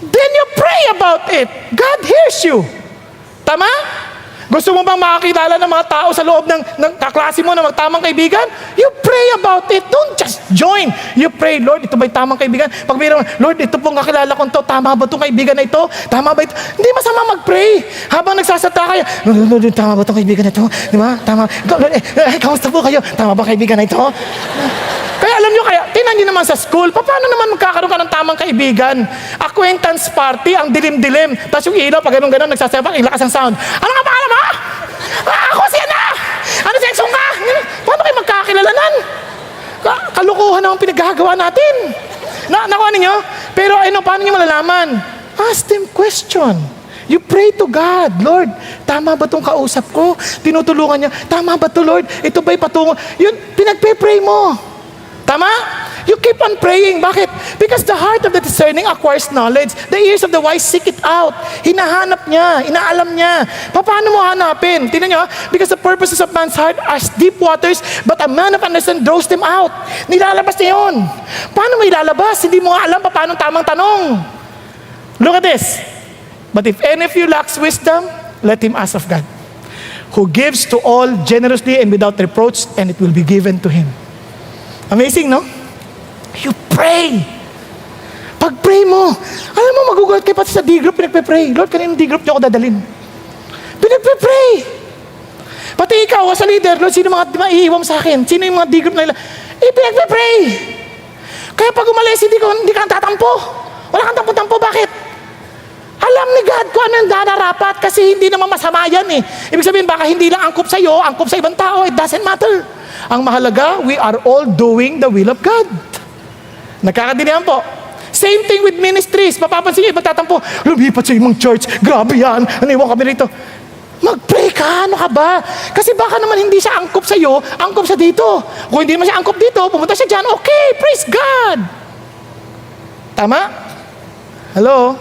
Then you pray about it. God hears you. Tama? Gusto mo bang makakilala ng mga tao sa loob ng kaklase mo na magtamang kaibigan? You pray about it. Don't just join. You pray, Lord, ito ba'y tamang kaibigan? Pag mayroon, Lord, ito pong kakilala ko to. Tama ba itong kaibigan na ito? Tama ba ito? Hindi masama mag-pray. Habang nagsasata kayo, Lord, tama ba itong kaibigan na ito? Di ba? Tama. Lord, kamusta po kayo? Tama ba kaibigan na ito? Kaya alam nyo, tingnan nyo naman sa school, paano naman magkakaroon ka ng tamang kaibigan? Acquaintance party, ang dilim-dilim. Tapos yung ilaw, pag ganun-ganun, nagsasayaw, ilakas ang sound. Ano nga pangalan mo? Ako siya na! Ano seksyon ka? Paano kayo magkakilalanan? Kalukuhan ang pinaggagawa natin. Nakuha ninyo? Pero paano nyo malalaman? Ask them question. You pray to God, Lord, tama ba itong kausap ko? Tinutulungan niya, tama ba ito, Lord? Ito ba'y patungo? Yun, pinagpe-pray mo. Tama? You keep on praying. Bakit? Because the heart of the discerning acquires knowledge. The ears of the wise seek it out. Hinahanap niya, inaalam niya. Paano mo hanapin? Tingnan nyo, because the purposes of man's heart are deep waters, but a man of understanding draws them out. Nilalabas niya yun. Paano mo ilalabas? Hindi mo alam paano tamang tanong. Look at this. But if any of you lacks wisdom, let him ask of God, who gives to all generously and without reproach, and it will be given to him. Amazing, no? You pray. Pag-pray mo, alam mo, magugulat kayo pati sa D-group, pinagpe-pray. Lord, kanina D-group niyo ako dadalhin. Pinagpe-pray. Pati ikaw, as a leader, Lord, sino mga maiiwam sa akin? Sino yung mga D-group na ilan? Pinagpe-pray. Kaya pag umalis, hindi ka tatampo. Wala kang tampo-tampo. Bakit? Alam ni God kung ano yung dararapat kasi hindi naman masama yan eh. Ibig sabihin, baka hindi lang angkop sa iyo, angkop sa ibang tao, it doesn't matter. Ang mahalaga, we are all doing the will of God. Nagkakadinihan po. Same thing with ministries. Mapapansin niyo, iba tatampo, lumipat sa imong church, grabe yan, aniwan kami rito. Mag-pray ka, ano ka ba? Kasi baka naman hindi siya angkop sa iyo, angkop siya dito. Kung hindi naman siya angkop dito, pumunta siya dyan, okay, praise God. Tama? Hello?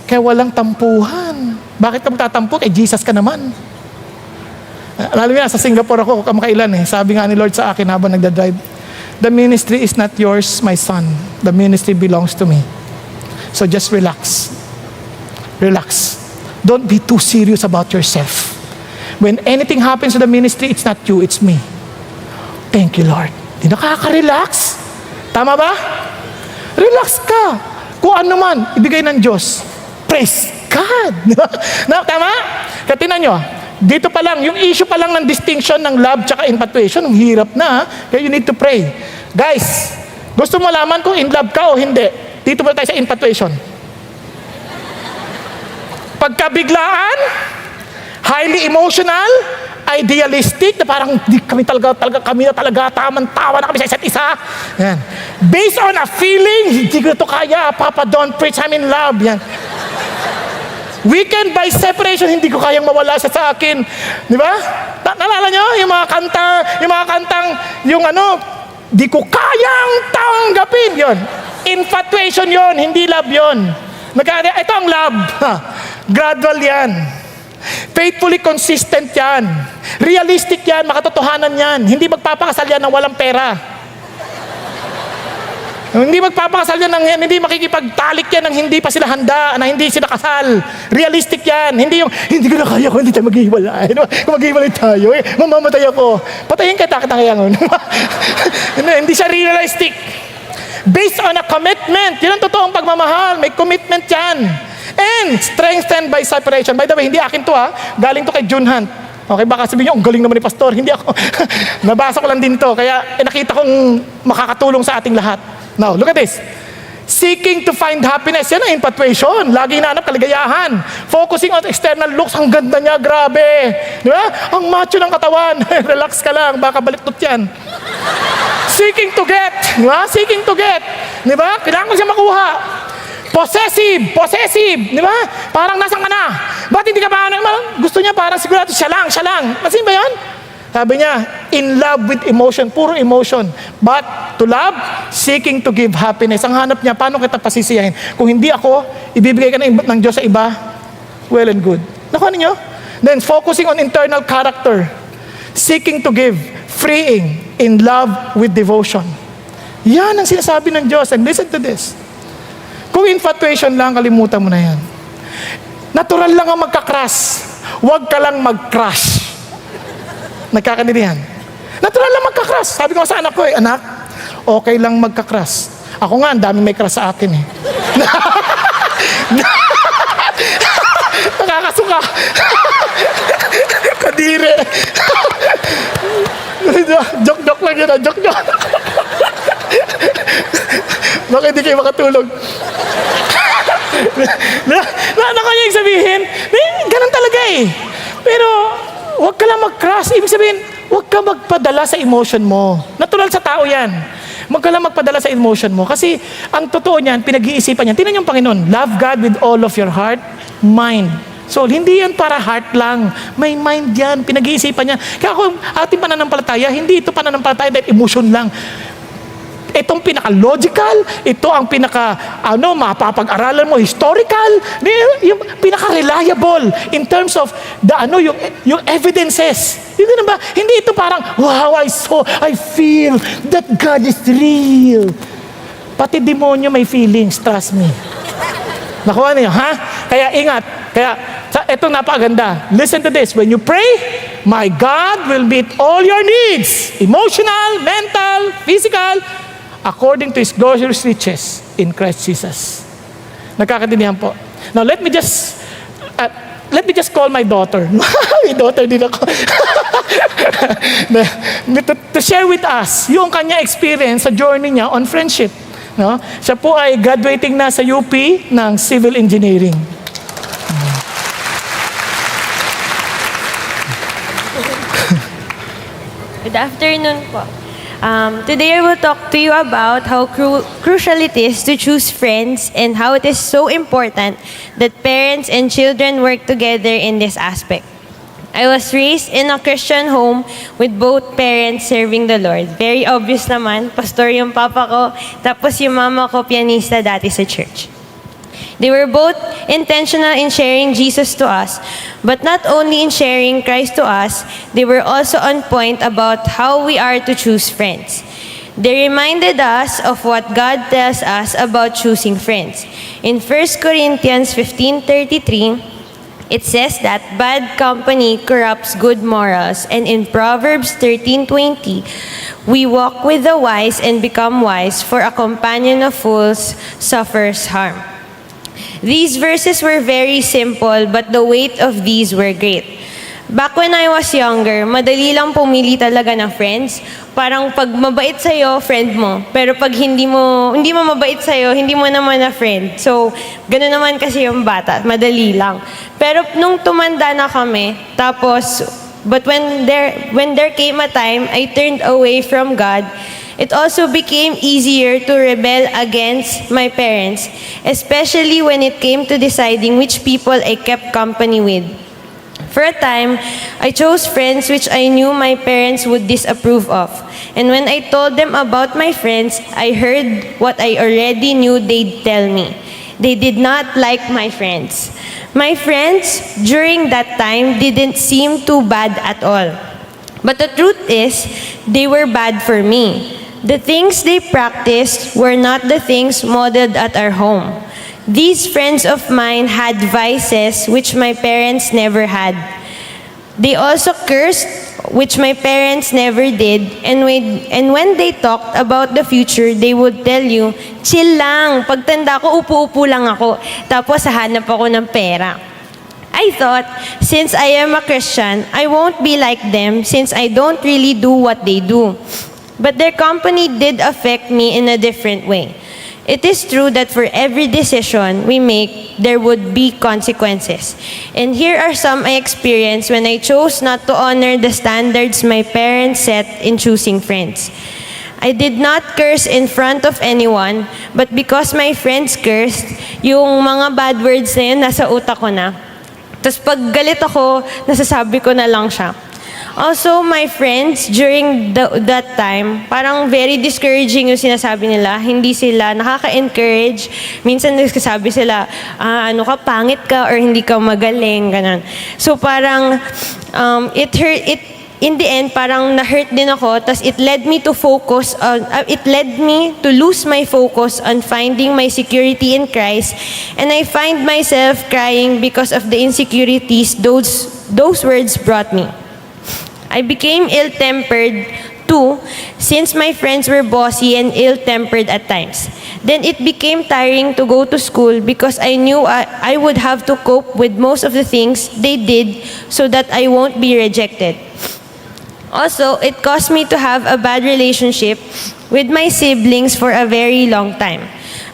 Kaya walang tampuhan. Bakit ka magtatampo? Kay Jesus ka naman. Lalo nga, sa Singapore ako, kamakailan eh. Sabi nga ni Lord sa akin habang nagdadrive, the ministry is not yours, my son. The ministry belongs to me. So just relax. Relax. Don't be too serious about yourself. When anything happens to the ministry, it's not you, it's me. Thank you, Lord. Di nakaka-relax? Tama ba? Relax ka. Kung ano man, ibigay ng Diyos. Praise God. Tama? Kaya tinan nyo, dito pa lang, yung issue pa lang ng distinction ng love tsaka infatuation, ang hirap na. Kaya you need to pray. Guys, gusto mo malaman kung in love ka o hindi? Dito pa tayo sa infatuation. Pagkabiglaan, highly emotional, idealistic, na parang kami na talaga, tamang-tawa na kami sa isa't isa. Yan. Based on a feeling, hindi ko ito kaya, Papa, don't preach, I'm in love. Yan. Weekend by separation, hindi ko kayang mawala siya sa akin. Di ba? Naalala nyo? Yung mga kantang, di ko kayang tanggapin. Yon. Infatuation yon, hindi love yon. Ito ang love. Gradual yan. Faithfully consistent yan. Realistic yan, makatotohanan yan. Hindi magpapakasal yan ng walang pera. Hindi magpapakasal yan, hindi makikipagtalik yan ng hindi pa sila handa, na hindi sila kasal. Realistic yan. Hindi ko na kaya kung hindi tayo maghiwalay. Kung maghiwalay tayo, mamamatay ako. Patayin kita kaya ngayon. Hindi siya realistic. Based on a commitment. Yan ang totoong pagmamahal. May commitment yan. And strengthened by separation. By the way, hindi akin to galing to kay June Hunt. Okay, baka sabihin niyo, ang galing naman ni Pastor. Hindi ako. Nabasa ko lang din to. Kaya nakita kong makakatulong sa ating lahat. Now, look at this. Seeking to find happiness. Yan ang infatuation. Lagi hinahanap kaligayahan. Focusing on external looks. Ang ganda niya, grabe. Di ba? Ang macho ng katawan. Relax ka lang, baka baliktot yan. Seeking to get. Di ba? Seeking to get. Di ba? Kailangan ko siya makuha. Possessive. Di ba? Parang nasan ka na? Ba't hindi ka pa, gusto niya parang sigurado, siya lang. Masin ba yun? Sabi niya, in love with emotion, puro emotion. But to love, seeking to give happiness. Ang hanap niya, paano kita pasisiyahin? Kung hindi ako, ibibigay ka ng Diyos sa iba, well and good. Nakuha niyo? Then focusing on internal character, seeking to give, freeing, in love with devotion. Yan ang sinasabi ng Diyos. And listen to this. Kung infatuation lang, kalimutan mo na yan. Natural lang ang magka-crush. Huwag ka lang mag-crush. Nagkakaintindihan. Natural lang magka-crush. Sabi ko sa anak ko, anak, okay lang magka-crush. Ako nga, ang dami may crush sa akin eh. Nakakasuka. Kadire. Joke lang yun, joke. Bakit hindi kayo makatulog? Ano kanya yung sabihin? Ganun talaga eh. Pero, huwag ka lang mag-crush. Ibig sabihin, huwag ka magpadala sa emotion mo. Natural sa tao yan. Huwag ka lang magpadala sa emotion mo. Kasi, ang totoo niyan, pinag-iisipan niyan. Tingnan yung Panginoon, love God with all of your heart, mind. So, hindi yan para heart lang. May mind yan. Pinag-iisipan niya. Kaya kung ating pananampalataya, hindi ito pananampalataya dahil emotion lang. Itong pinaka-logical, ito ang mapapag-aralan mo, historical, yung pinaka-reliable in terms of yung evidences. Yun ba? Hindi ito parang, wow, I feel that God is real. Pati demonyo may feelings, trust me. Nakuha niyo, ha? Kaya ingat. Kaya, ito napakaganda. Listen to this. When you pray, my God will meet all your needs. Emotional, mental, physical, according to His glorious riches in Christ Jesus. Nagkakaintindihan po. Now, let me just call my daughter. May daughter din ako. to share with us yung kanya experience sa journey niya on friendship. No? Siya po ay graduating na sa UP ng Civil Engineering. Good afternoon po. Today I will talk to you about how crucial it is to choose friends and how it is so important that parents and children work together in this aspect. I was raised in a Christian home with both parents serving the Lord. Very obvious naman, pastor yung papa ko, tapos yung mama ko pianista dati sa church. They were both intentional in sharing Jesus to us, but not only in sharing Christ to us, they were also on point about how we are to choose friends. They reminded us of what God tells us about choosing friends. In 1 Corinthians 15:33, it says that bad company corrupts good morals, and in Proverbs 13:20, we walk with the wise and become wise, for a companion of fools suffers harm. These verses were very simple, but the weight of these were great. Back when I was younger, madali lang pumili talaga ng friends. Parang pag mabait sa'yo, friend mo. Pero pag hindi mo mabait sa'yo, hindi mo naman na friend. So, gano'n naman kasi yung bata, madali lang. Pero nung tumanda na kami, but when there came a time, I turned away from God. It also became easier to rebel against my parents, especially when it came to deciding which people I kept company with. For a time, I chose friends which I knew my parents would disapprove of. And when I told them about my friends, I heard what I already knew they'd tell me. They did not like my friends. My friends, during that time, didn't seem too bad at all. But the truth is, they were bad for me. The things they practiced were not the things modeled at our home. These friends of mine had vices which my parents never had. They also cursed, which my parents never did, and when they talked about the future, they would tell you, chill lang, pagtanda ko, upo-upo lang ako, tapos hahanap ako ng pera. I thought, since I am a Christian, I won't be like them since I don't really do what they do. But their company did affect me in a different way. It is true that for every decision we make, there would be consequences. And here are some I experienced when I chose not to honor the standards my parents set in choosing friends. I did not curse in front of anyone, but because my friends cursed, yung mga bad words na yun, nasa utak ko na. Tapos pag galit ako, nasasabi ko na lang siya. Also, my friends, during that time, parang very discouraging yung sinasabi nila. Hindi sila nakaka-encourage. Minsan nagsasabi sila, ano ka, pangit ka, or hindi ka magaling, ganun. So parang, in the end, parang na-hurt din ako. Tas it led me to lose my focus on finding my security in Christ. And I find myself crying because of the insecurities those words brought me. I became ill-tempered too, since my friends were bossy and ill-tempered at times. Then it became tiring to go to school because I knew I would have to cope with most of the things they did so that I won't be rejected. Also, it caused me to have a bad relationship with my siblings for a very long time.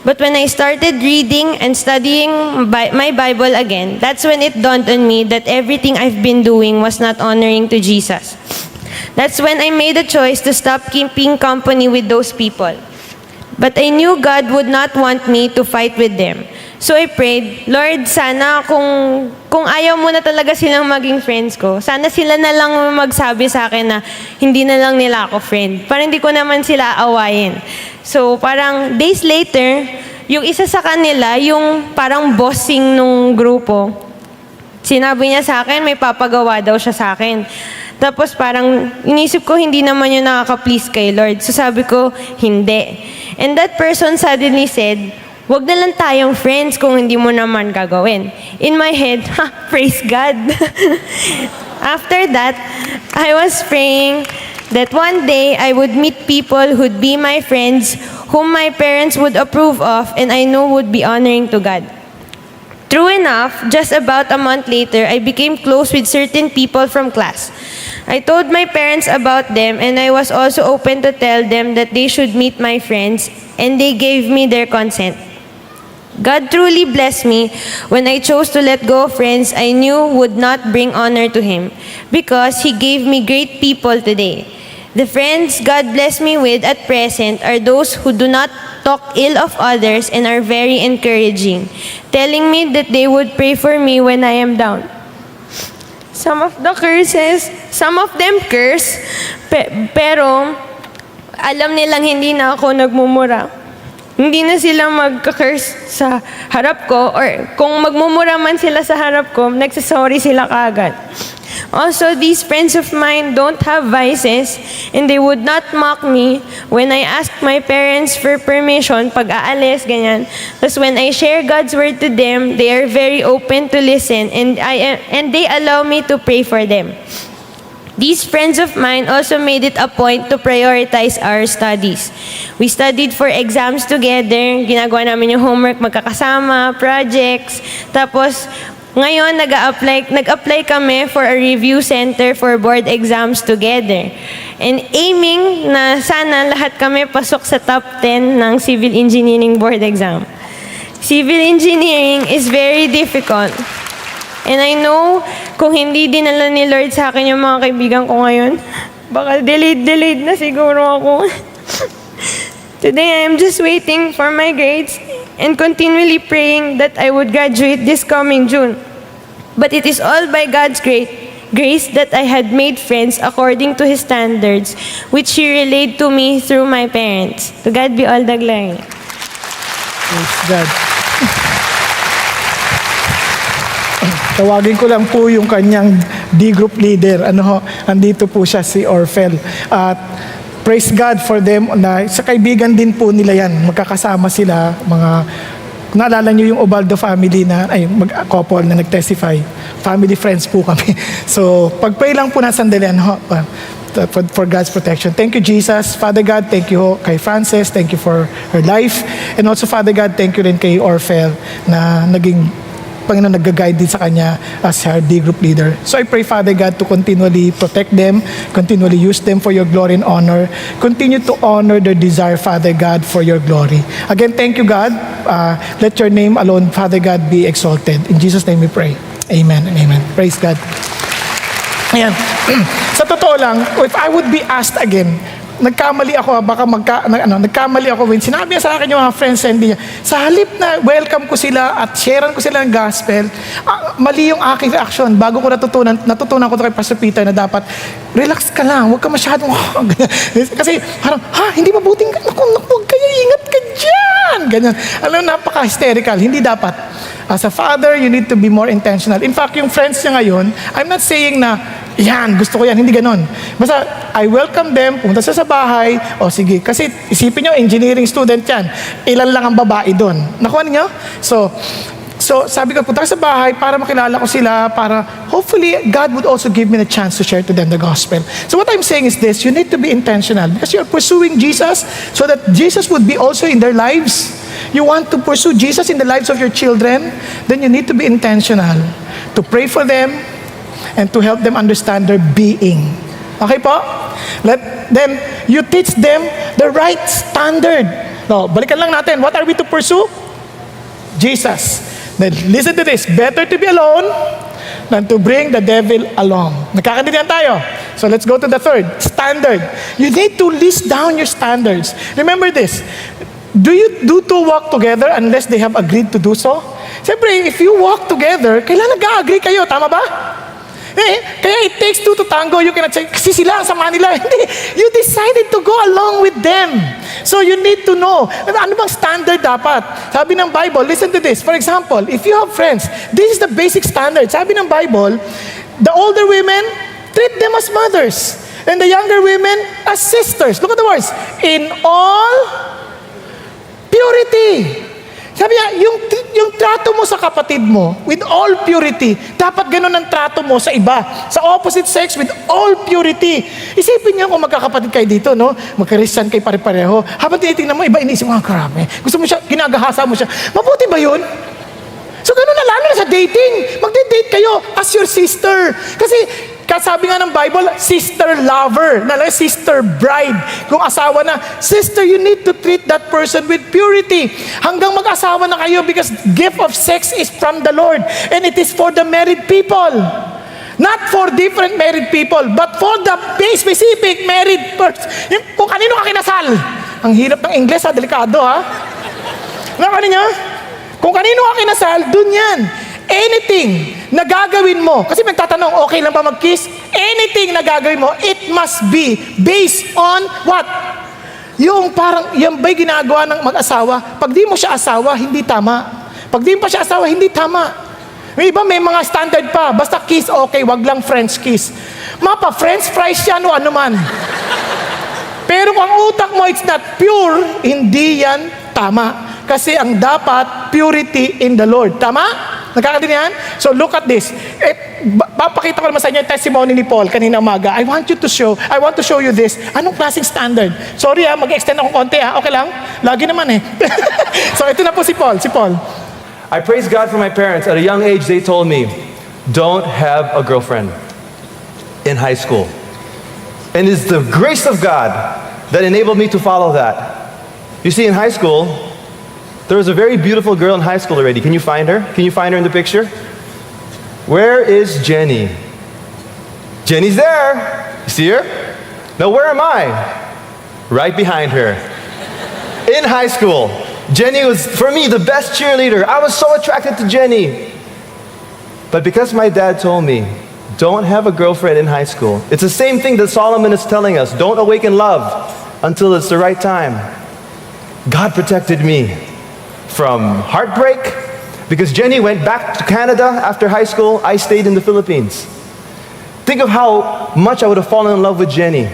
But when I started reading and studying my Bible again, that's when it dawned on me that everything I've been doing was not honoring to Jesus. That's when I made a choice to stop keeping company with those people. But I knew God would not want me to fight with them. So I prayed, Lord, sana kung ayaw mo na talaga silang maging friends ko, sana sila na lang magsabi sa akin na hindi na lang nila ako friend. Para hindi ko naman sila awayin. So parang days later, yung isa sa kanila, yung parang bossing nung grupo, sinabi niya sa akin, may papagawa daw siya sa akin. Tapos parang inisip ko, hindi naman yun nakaka-please kay Lord. So sabi ko, hindi. And that person suddenly said, wag na lang tayong friends kung hindi mo naman gagawin. In my head, praise God. After that, I was praying that one day I would meet people who'd be my friends, whom my parents would approve of, and I know would be honoring to God. True enough, just about a month later, I became close with certain people from class. I told my parents about them, and I was also open to tell them that they should meet my friends, and they gave me their consent. God truly blessed me when I chose to let go of friends I knew would not bring honor to Him, because He gave me great people today. The friends God blessed me with at present are those who do not talk ill of others and are very encouraging, telling me that they would pray for me when I am down. Some of them curse, pero alam nilang hindi na ako nagmumura. Hindi na sila magka-curse sa harap ko, or kung magmumura man sila sa harap ko, nagsasorry sila kaagad. Also, these friends of mine don't have vices, and they would not mock me when I ask my parents for permission pag aalis, ganyan. Tapos when I share God's word to them, they are very open to listen, and they allow me to pray for them. These friends of mine also made it a point to prioritize our studies. We studied for exams together, ginagawa namin yung homework magkakasama, projects. Tapos, ngayon, nag-apply kami for a review center for board exams together. And aiming na sana lahat kami pasok sa top 10 ng civil engineering board exam. Civil engineering is very difficult. And I know, kung hindi dinala ni Lord sa akin yung mga kaibigan ko ngayon, baka delayed na siguro ako. Today, I am just waiting for my grades and continually praying that I would graduate this coming June. But it is all by God's grace that I had made friends according to His standards, which He relayed to me through my parents. To God be all the glory. Praise God. Tawagin ko lang po yung kanyang D-group leader. Andito po siya, si Orfel. At praise God for them. Sa kaibigan din po nila yan. Magkakasama sila. Naalala nyo yung Obaldo family couple na nag-testify. Family friends po kami. So, pag-pray lang po na sandali. For God's protection. Thank you, Jesus. Father God, thank you kay Frances. Thank you for her life. And also, Father God, thank you rin kay Orfel na naging Panginoon nag-guide din sa kanya as her D-group leader. So I pray, Father God, to continually protect them, continually use them for your glory and honor. Continue to honor their desire, Father God, for your glory. Again, thank you, God. Let your name alone, Father God, be exalted. In Jesus' name we pray. Amen and amen. Praise God. Ayan. Sa totoo lang, if I would be asked again, nagkamali ako, nagkamali ako when sinabi niya sa akin yung mga friends and hindi niya. Sa halip na welcome ko sila at sharean ko sila ng gospel, mali yung aking reaction. Bago ko natutunan ko to kay Pastor Peter na dapat, relax ka lang, huwag ka masyadong, kasi parang, hindi mabuting, huwag kaya, ingat ka dyan. Ganyan. Alam, napaka-hysterical. Hindi dapat. As a father, you need to be more intentional. In fact, yung friends niya ngayon, I'm not saying na, yan, gusto ko yan, hindi ganon. Basta, I welcome them, pumunta sa bahay, o sige, kasi isipin nyo, engineering student yan, ilan lang ang babae doon. Nakuha niyo? So sabi ko, punta sa bahay para makilala ko sila, para hopefully, God would also give me the chance to share to them the gospel. So what I'm saying is this, you need to be intentional because you're pursuing Jesus so that Jesus would be also in their lives. You want to pursue Jesus in the lives of your children, then you need to be intentional to pray for them and to help them understand their being. Okay po? Then you teach them the right standard. No, balikan lang natin. What are we to pursue? Jesus. Then listen to this. Better to be alone than to bring the devil along. Nagkakaintindihan tayo. So let's go to the third. Standard. You need to list down your standards. Remember this. Do two walk together unless they have agreed to do so? Siyempre, if you walk together, kailangan nag-agree kayo. Tama ba? Kaya it takes two to tango. You cannot say, kasi sila ang sama nila. Hindi. You decided to go along with them. So you need to know, ano bang standard dapat? Sabi ng Bible, listen to this. For example, if you have friends, this is the basic standard. Sabi ng Bible, the older women, treat them as mothers. And the younger women as sisters. Look at the words. In all purity. Sabi niya, yung trato mo sa kapatid mo, with all purity, dapat ganun ang trato mo sa iba. Sa opposite sex, with all purity. Isipin niyo kung magkakapatid kayo dito, no? Magka-Christian kayo pare-pareho. Habang tinitingnan mo, iba inisip mo, grabe. Gusto mo siya, ginagahasa mo siya. Mabuti ba yun? So ganun na, lalo na sa dating. Magde-date kayo as your sister. Kasi, sabi nga ng Bible, sister lover, sister bride. Kung asawa na, sister, you need to treat that person with purity. Hanggang mag-asawa na kayo because gift of sex is from the Lord. And it is for the married people. Not for different married people, but for the specific married person. Kung kanino ka kinasal. Ang hirap ng Ingles, delikado Nakano niya? Kung kanino ka kinasal, dun yan. Anything na gagawin mo, kasi magtatanong, okay lang ba mag-kiss? Anything na gagawin mo, it must be based on what? Yung parang, yan ba'y ginagawa ng mag-asawa? Pag di mo siya asawa, hindi tama. Pag di mo pa siya asawa, hindi tama. May iba, may mga standard pa. Basta kiss, okay, wag lang French kiss. Mapa, French fries yan o ano man. Pero kung ang utak mo, it's not pure, hindi yan tama. Kasi ang dapat, purity in the Lord. Tama? Nagkakaintindihan? So look at this. Papakita ko naman sa inyo yung testimony ni Paul kanina umaga. I want to show you this. Anong klaseng standard? Sorry mag-extend ako konti Okay lang? Lagi naman So ito na po si Paul. I praise God for my parents. At a young age, they told me, don't have a girlfriend in high school. And it's the grace of God that enabled me to follow that. You see, in high school, there was a very beautiful girl in high school already. Can you find her? Can you find her in the picture? Where is Jenny? Jenny's there. You see her? Now where am I? Right behind her. In high school. Jenny was, for me, the best cheerleader. I was so attracted to Jenny. But because my dad told me, don't have a girlfriend in high school. It's the same thing that Solomon is telling us. Don't awaken love until it's the right time. God protected me from heartbreak, because Jenny went back to Canada after high school. I stayed in the Philippines. Think of how much I would have fallen in love with Jenny.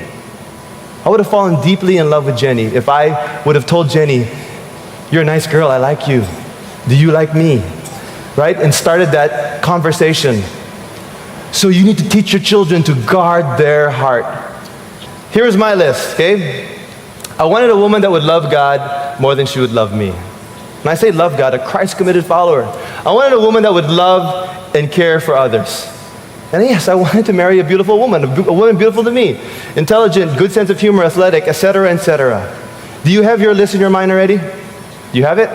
I would have fallen deeply in love with Jenny if I would have told Jenny, you're a nice girl, I like you. Do you like me? Right? And started that conversation. So you need to teach your children to guard their heart. Here's my list, okay? I wanted a woman that would love God more than she would love me. When I say love God, a Christ-committed follower. I wanted a woman that would love and care for others. And yes, I wanted to marry a beautiful woman, a woman beautiful to me. Intelligent, good sense of humor, athletic, etc., etc. Do you have your list in your mind already? Do you have it?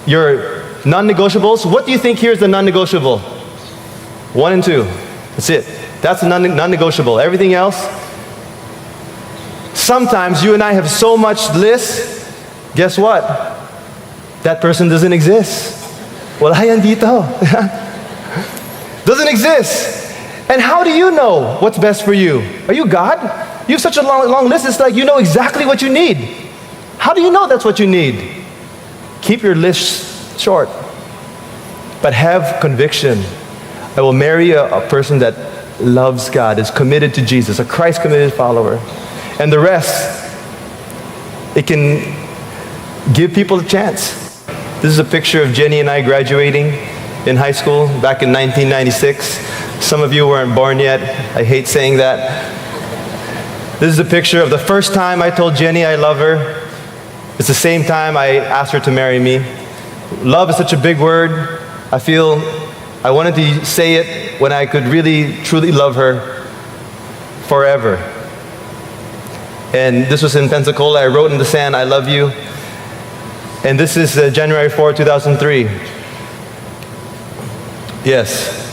Your non-negotiables? What do you think here is the non-negotiable? 1 and 2. That's it. That's the non-negotiable. Everything else, sometimes you and I have so much list, guess what? That person doesn't exist. Wala yan dito. Doesn't exist. And how do you know what's best for you? Are you God? You have such a long list, it's like you know exactly what you need. How do you know that's what you need? Keep your list short, but have conviction. I will marry a person that loves God, is committed to Jesus, a Christ-committed follower. And the rest, it can give people a chance. This is a picture of Jenny and I graduating in high school back in 1996. Some of you weren't born yet. I hate saying that. This is a picture of the first time I told Jenny I love her. It's the same time I asked her to marry me. Love is such a big word. I feel I wanted to say it when I could really, truly love her forever. And this was in Pensacola. I wrote in the sand, I love you. And this is January 4, 2003. Yes.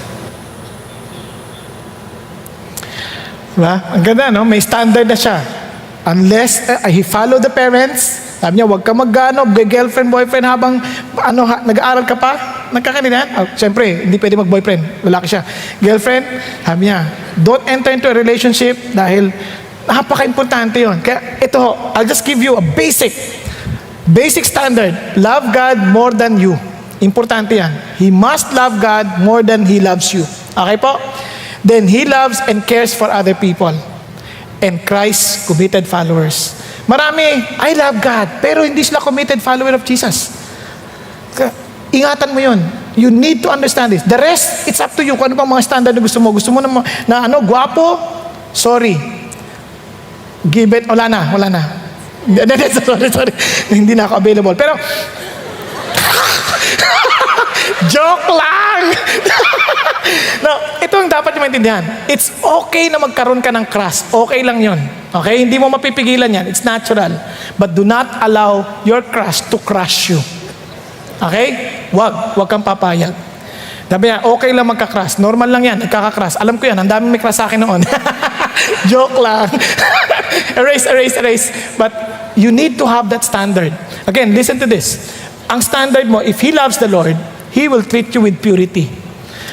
Diba? Ang ganda, no? May standard na siya. Unless he follow the parents, sabi niya, huwag ka mag-ano, girlfriend, boyfriend habang nag-aaral ka pa. Nagkakaninaan. Siyempre, hindi pwede mag-boyfriend. Lalaki siya. Girlfriend, sabi niya, don't enter into a relationship dahil napaka-importante yun. Kaya ito, I'll just give you a basic standard. Love God more than you. Importante yan. He must love God more than He loves you. Okay po? Then He loves and cares for other people. And Christ, committed followers. Marami, I love God, pero hindi sila committed follower of Jesus. Ingatan mo yun. You need to understand this. The rest, it's up to you kung ano pang mga standard na gusto mo. Gusto mo na guwapo? Sorry. Give it, wala na. Sorry. Hindi na ako available. Pero, joke lang! No, ito ang dapat nyo maintindihan. It's okay na magkaroon ka ng crush. Okay lang yon. Okay? Hindi mo mapipigilan yan. It's natural. But do not allow your crush to crush you. Okay? Wag kang papayag. Sabi niya, okay lang magka-crush. Normal lang yan, nagkaka-crush. Alam ko yan, ang daming may crush sa akin noon. Joke lang. erase. But you need to have that standard. Again, listen to this. Ang standard mo, if He loves the Lord, He will treat you with purity.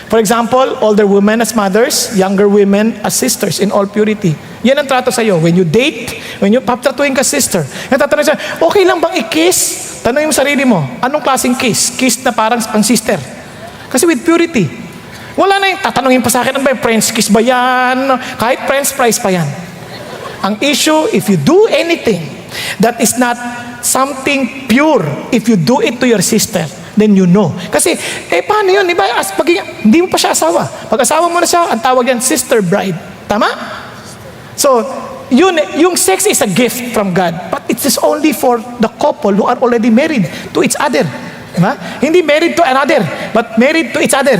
For example, older women as mothers, younger women as sisters in all purity. Yan ang trato sa'yo. When you date, when you paptratuhin ka sister, natatanong siya, okay lang bang i-kiss? Tanongin mo sarili mo, anong klaseng kiss? Kiss na parang ang sister. Kasi with purity. Wala na yung tatanungin pa sa akin, ano ba yung French kiss ba yan? Kahit French fries pa yan. Ang issue, if you do anything that is not something pure, if you do it to your sister, then you know. Kasi, paano yun? Diba? Hindi mo pa siya asawa. Pag asawa mo na siya, ang tawag yan, sister bride. Tama? So, yung sex is a gift from God. But it is only for the couple who are already married to each other. Diba? Hindi married to another, but married to each other.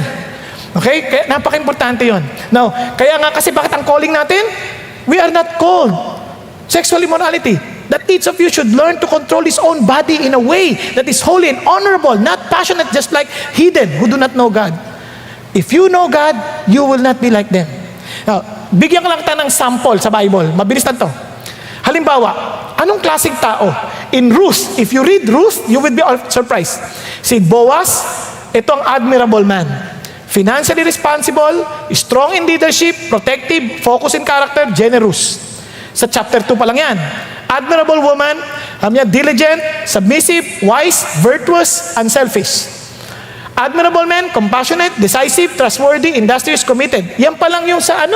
Okay? Kaya napaka-importante yun. Now, kaya nga kasi bakit ang calling natin? We are not called sexual immorality. That each of you should learn to control his own body in a way that is holy and honorable, not passionate, just like heathen who do not know God. If you know God, you will not be like them. Now, bigyan ka lang tayo ng sample sa Bible. Mabilis na to. Halimbawa, anong klaseng tao? In Ruth, if you read Ruth, you will be surprised. Si Boaz, ito ang admirable man. Financially responsible, strong in leadership, protective, focused in character, generous. Sa chapter 2 pa lang yan. Admirable woman, diligent, submissive, wise, virtuous, unselfish. Admirable man, compassionate, decisive, trustworthy, industrious, committed. Yan pa lang yung sa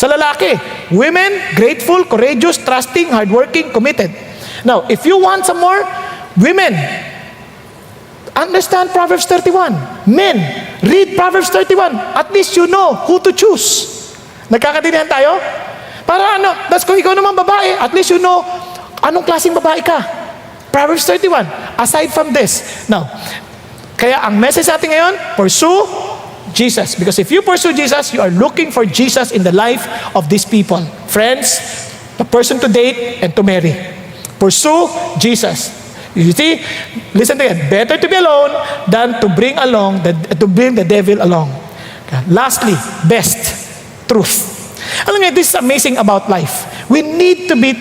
lalaki. Women, grateful, courageous, trusting, hardworking, committed. Now, if you want some more, women, understand Proverbs 31. Men, read Proverbs 31. At least you know who to choose. Nagkakatindihan tayo? Para that's kung ikaw naman babae, at least you know anong klaseng babae ka. Proverbs 31. Aside from this. Now, kaya ang message natin ngayon, pursue Jesus. Because if you pursue Jesus, you are looking for Jesus in the life of these people. Friends, the person to date and to marry. Pursue Jesus. You see, listen to it. Better to be alone than to bring the devil along. Lastly, best, truth. Alam niyo, this is amazing about life. We need to be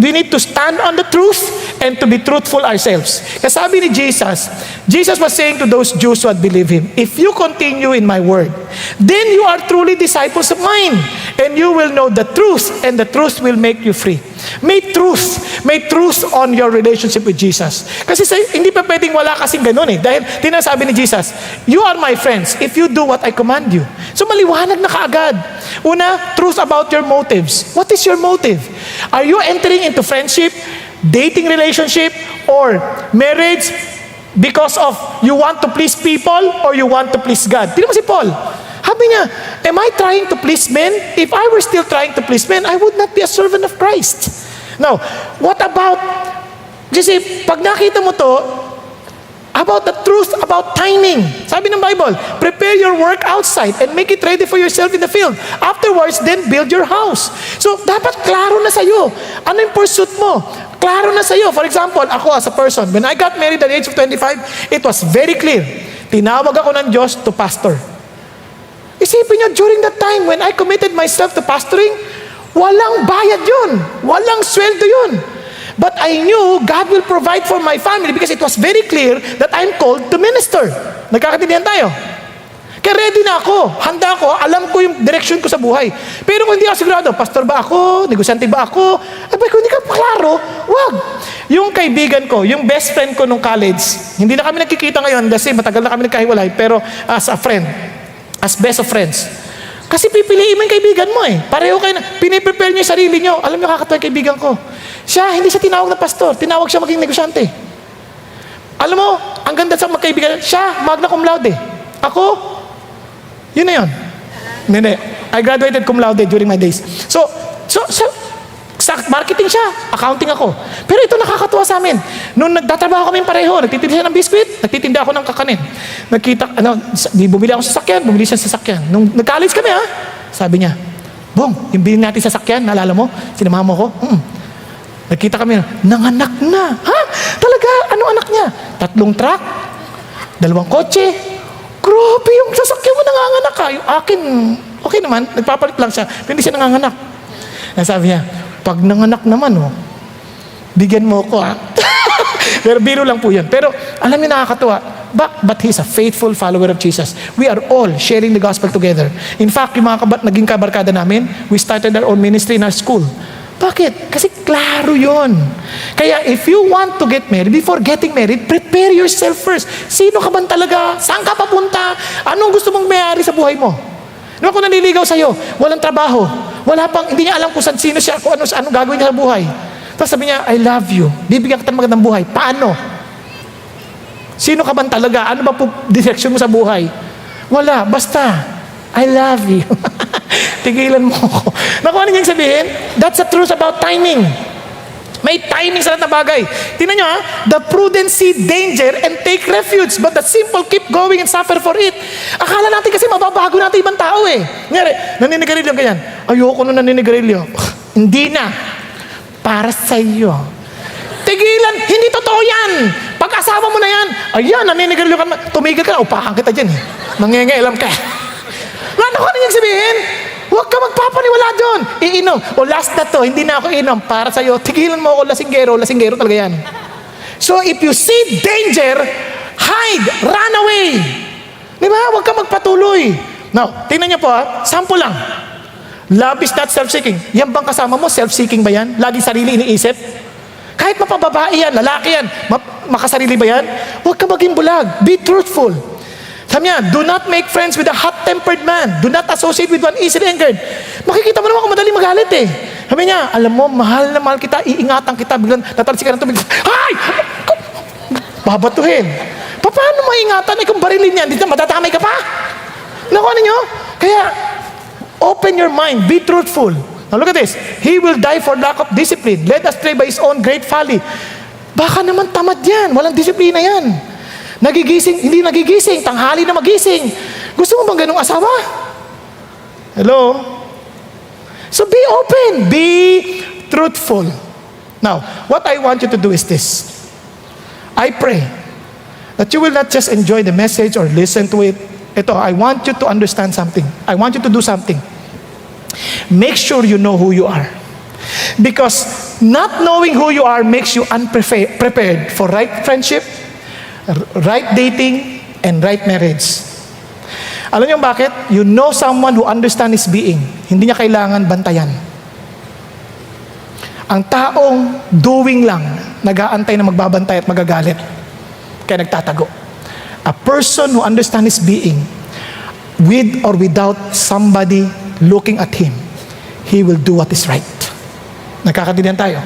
We need to stand on the truth and to be truthful ourselves. Kasi sabi ni Jesus, Jesus was saying to those Jews who had believed Him, if you continue in my word, then you are truly disciples of mine, and you will know the truth, and the truth will make you free. May truth on your relationship with Jesus. Kasi hindi pa pwedeng wala kasing ganun eh. Dahil tinasabi ni Jesus, you are my friends if you do what I command you. So maliwanag na kaagad. Una, truth about your motives. What is your motive? Are you entering into friendship, dating relationship, or marriage because of you want to please people or you want to please God? Tingnan mo si Paul. Sabi niya, am I trying to please men? If I were still trying to please men, I would not be a servant of Christ. Now, what about, kasi pag nakita mo to, about the truth about timing. Sabi ng Bible, prepare your work outside and make it ready for yourself in the field. Afterwards, then build your house. So, dapat klaro na sa'yo. Ano yung pursuit mo? Klaro na sa'yo. For example, ako as a person, when I got married at the age of 25, it was very clear. Tinawag ako ng Diyos to pastor. Isipin nyo, during that time when I committed myself to pastoring, walang bayad yun. Walang sweldo yun. But I knew God will provide for my family because it was very clear that I'm called to minister. Nagkakaintindihan tayo? Kaya ready na ako, handa ako, alam ko yung direction ko sa buhay. Pero kung hindi ako sigurado, pastor ba ako, negosyante ba ako, kung hindi ka klaro, wag. Yung kaibigan ko, yung best friend ko nung college, hindi na kami nagkikita ngayon kasi matagal na kami nagkahiwalay, pero as a friend, as best of friends. Kasi pipiliin mo yung kaibigan mo eh. Pareho kayo na, piniprepare niyo yung sarili niyo. Alam niyo, kakatawa yung kaibigan ko. Siya, hindi siya tinawag na pastor. Tinawag siya maging negosyante. Alam mo, ang ganda sa magkaibigan, siya, magna cum laude. Ako, yun na yun. Hindi. I graduated cum laude during my days. So, sa marketing siya, accounting ako. Pero ito nakakatuwa sa amin. Noong nagtatrabaho kami pareho, nagtitinda siya ng biskwit, nagtitinda ako ng kakanin. Bumili ako sa sasakyan, bumili siya sa sasakyan. Nung nag-college kami sabi niya, Bong, yung bilhin natin sa sasakyan, naalala mo? Sinamahan mo ko? Nagkita kami, nanganak na. Ha? Talaga? Anong anak niya? 3 truck, 2 kotse. Grabe yung sasakyan mo nanganganak ka. Yung akin, okay naman, nagpapalit lang siya. Pero hindi siya nanganganak. Sabi niya, pag nanganak naman, bigyan mo ko Pero biro lang po yun. Pero alam niyo nakakatuwa, but he's a faithful follower of Jesus. We are all sharing the gospel together. In fact, yung mga naging kabarkada namin, we started our own ministry in our school. Bakit? Kasi klaro yun. Kaya if you want to get married, before getting married, prepare yourself first. Sino ka ba talaga? Saan ka papunta? Anong gusto mong mayari sa buhay mo? Kung naliligaw sa'yo, walang trabaho, wala pang, hindi niya alam kung sino siya, kung ano gagawin niya sa buhay. Tapos sabi niya, I love you. Bibigyan kita ng magandang buhay. Paano? Sino ka ba talaga? Ano ba po direction mo sa buhay? Wala. Basta, I love you. Tigilan mo ako. Naku, ano niyang sabihin? That's the truth about timing. May timing sa lahat na bagay. Tingnan nyo the prudent see danger and take refuge, but the simple keep going and suffer for it. Akala natin kasi mababago natin ibang tao eh. Ngayon, naninigarilyo ganyan. Ayoko nung naninigarilyo. Hindi na. Para sa iyo. Tigilan, hindi totoo yan. Pag-asawa mo na yan, ayan, naninigarilyo ka na. Tumigil ka na, upakan kita dyan eh. Nangengailam ka. Ano ka niyang sabihin? Huwag ka magpapaniwala doon. Iinom. O last na to, hindi na ako inom. Para sa'yo, tigilan mo ako, lasinggero talaga yan. So if you see danger, hide, run away. Di ba? Huwag ka magpatuloy. Now, tingnan niyo po sample lang. Love is not self-seeking. Yan bang kasama mo? Self-seeking ba yan? Laging sarili iniisip? Kahit mapababae yan, lalaki yan, makasarili ba yan? Huwag ka maging bulag. Be truthful. Sabi niya, do not make friends with a hot-tempered man. Do not associate with one easily angered. Makikita mo naman kung madali magalit eh. Sabi niya, alam mo, mahal na mahal kita, iingatan kita, biglang natalsi ka ng tubig. Ay! Babatuhin. Paano maingatan? Kung barilin yan, dito matatamay ka pa. Nakuha ninyo? Kaya, open your mind, be truthful. Now look at this. He will die for lack of discipline, led astray by his own great folly. Baka naman tamad yan, walang disiplina yan. Nagigising, hindi nagigising, tanghali na magising. Gusto mo bang ganung asawa? Hello? So be open, be truthful. Now, what I want you to do is this. I pray that you will not just enjoy the message or listen to it. Ito, I want you to understand something. I want you to do something. Make sure you know who you are. Because Not knowing who you are makes you unprepared for right friendship, right dating, and right marriage. Alam niyo bakit? You know someone who understands his being. Hindi niya kailangan bantayan. Ang taong doing lang, nag-aantay na magbabantay at magagalit. Kaya nagtatago. A person who understands his being, with or without somebody looking at him, he will do what is right. Nagkakatindihan tayo.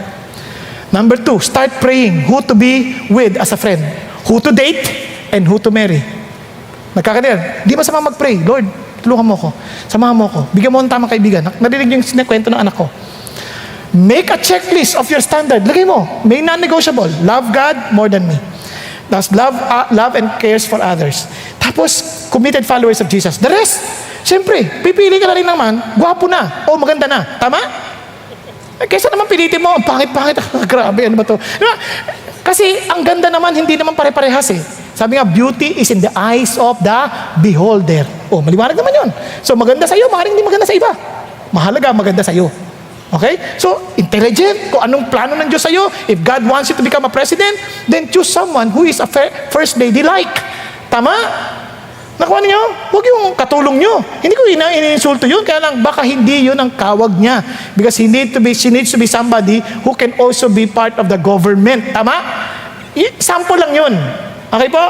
Number 2, start praying who to be with as a friend, who to date, and who to marry. Nagkakatindihan. Di ba sama mag-pray? Lord, tulungan mo ko. Samahan mo ko. Bigyan mo ng tamang kaibigan. Narinig yung sinakwento ng anak ko. Make a checklist of your standard. Lagay mo. May non-negotiable. Love God more than me. Tapos love and cares for others. Tapos, committed followers of Jesus. The rest, siyempre, pipili ka na rin naman, gwapo na, o maganda na. Tama? Kaysa naman pilitin mo, ang pangit-pangit, grabe, ano ba to? Diba? Kasi, ang ganda naman, hindi naman pare-parehas eh. Sabi nga, beauty is in the eyes of the beholder. O, maliwanag naman yun. So, maganda sa'yo, maaaring hindi maganda sa iba. Mahalaga, maganda sa'yo. Okay? So, intelligent, kung anong plano ng Diyos sa'yo, if God wants you to become a president, then choose someone who is a first lady like. Tama? Nakuha niyo? Huwag yung katulong nyo. Hindi ko iniinsulto yun, kaya lang baka hindi yun ang kawag niya. Because she needs to be somebody who can also be part of the government. Tama? Sample lang yun. Okay po?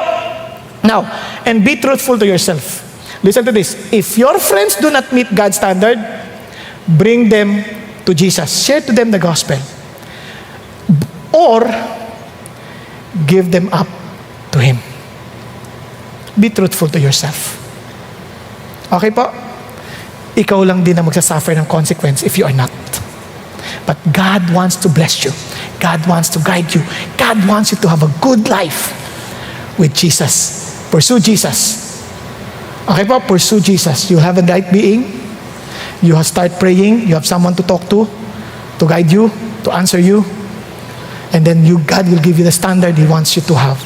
Now, and be truthful to yourself. Listen to this. If your friends do not meet God's standard, bring them to Jesus. Share to them the gospel. Or, give them up to Him. Be truthful to yourself. Okay po? Ikaw lang din ang magsasuffer ng consequence if you are not. But God wants to bless you. God wants to guide you. God wants you to have a good life with Jesus. Pursue Jesus. Okay po? Pursue Jesus. You have a right being. You start praying. You have someone to talk to guide you, to answer you. And then God will give you the standard He wants you to have.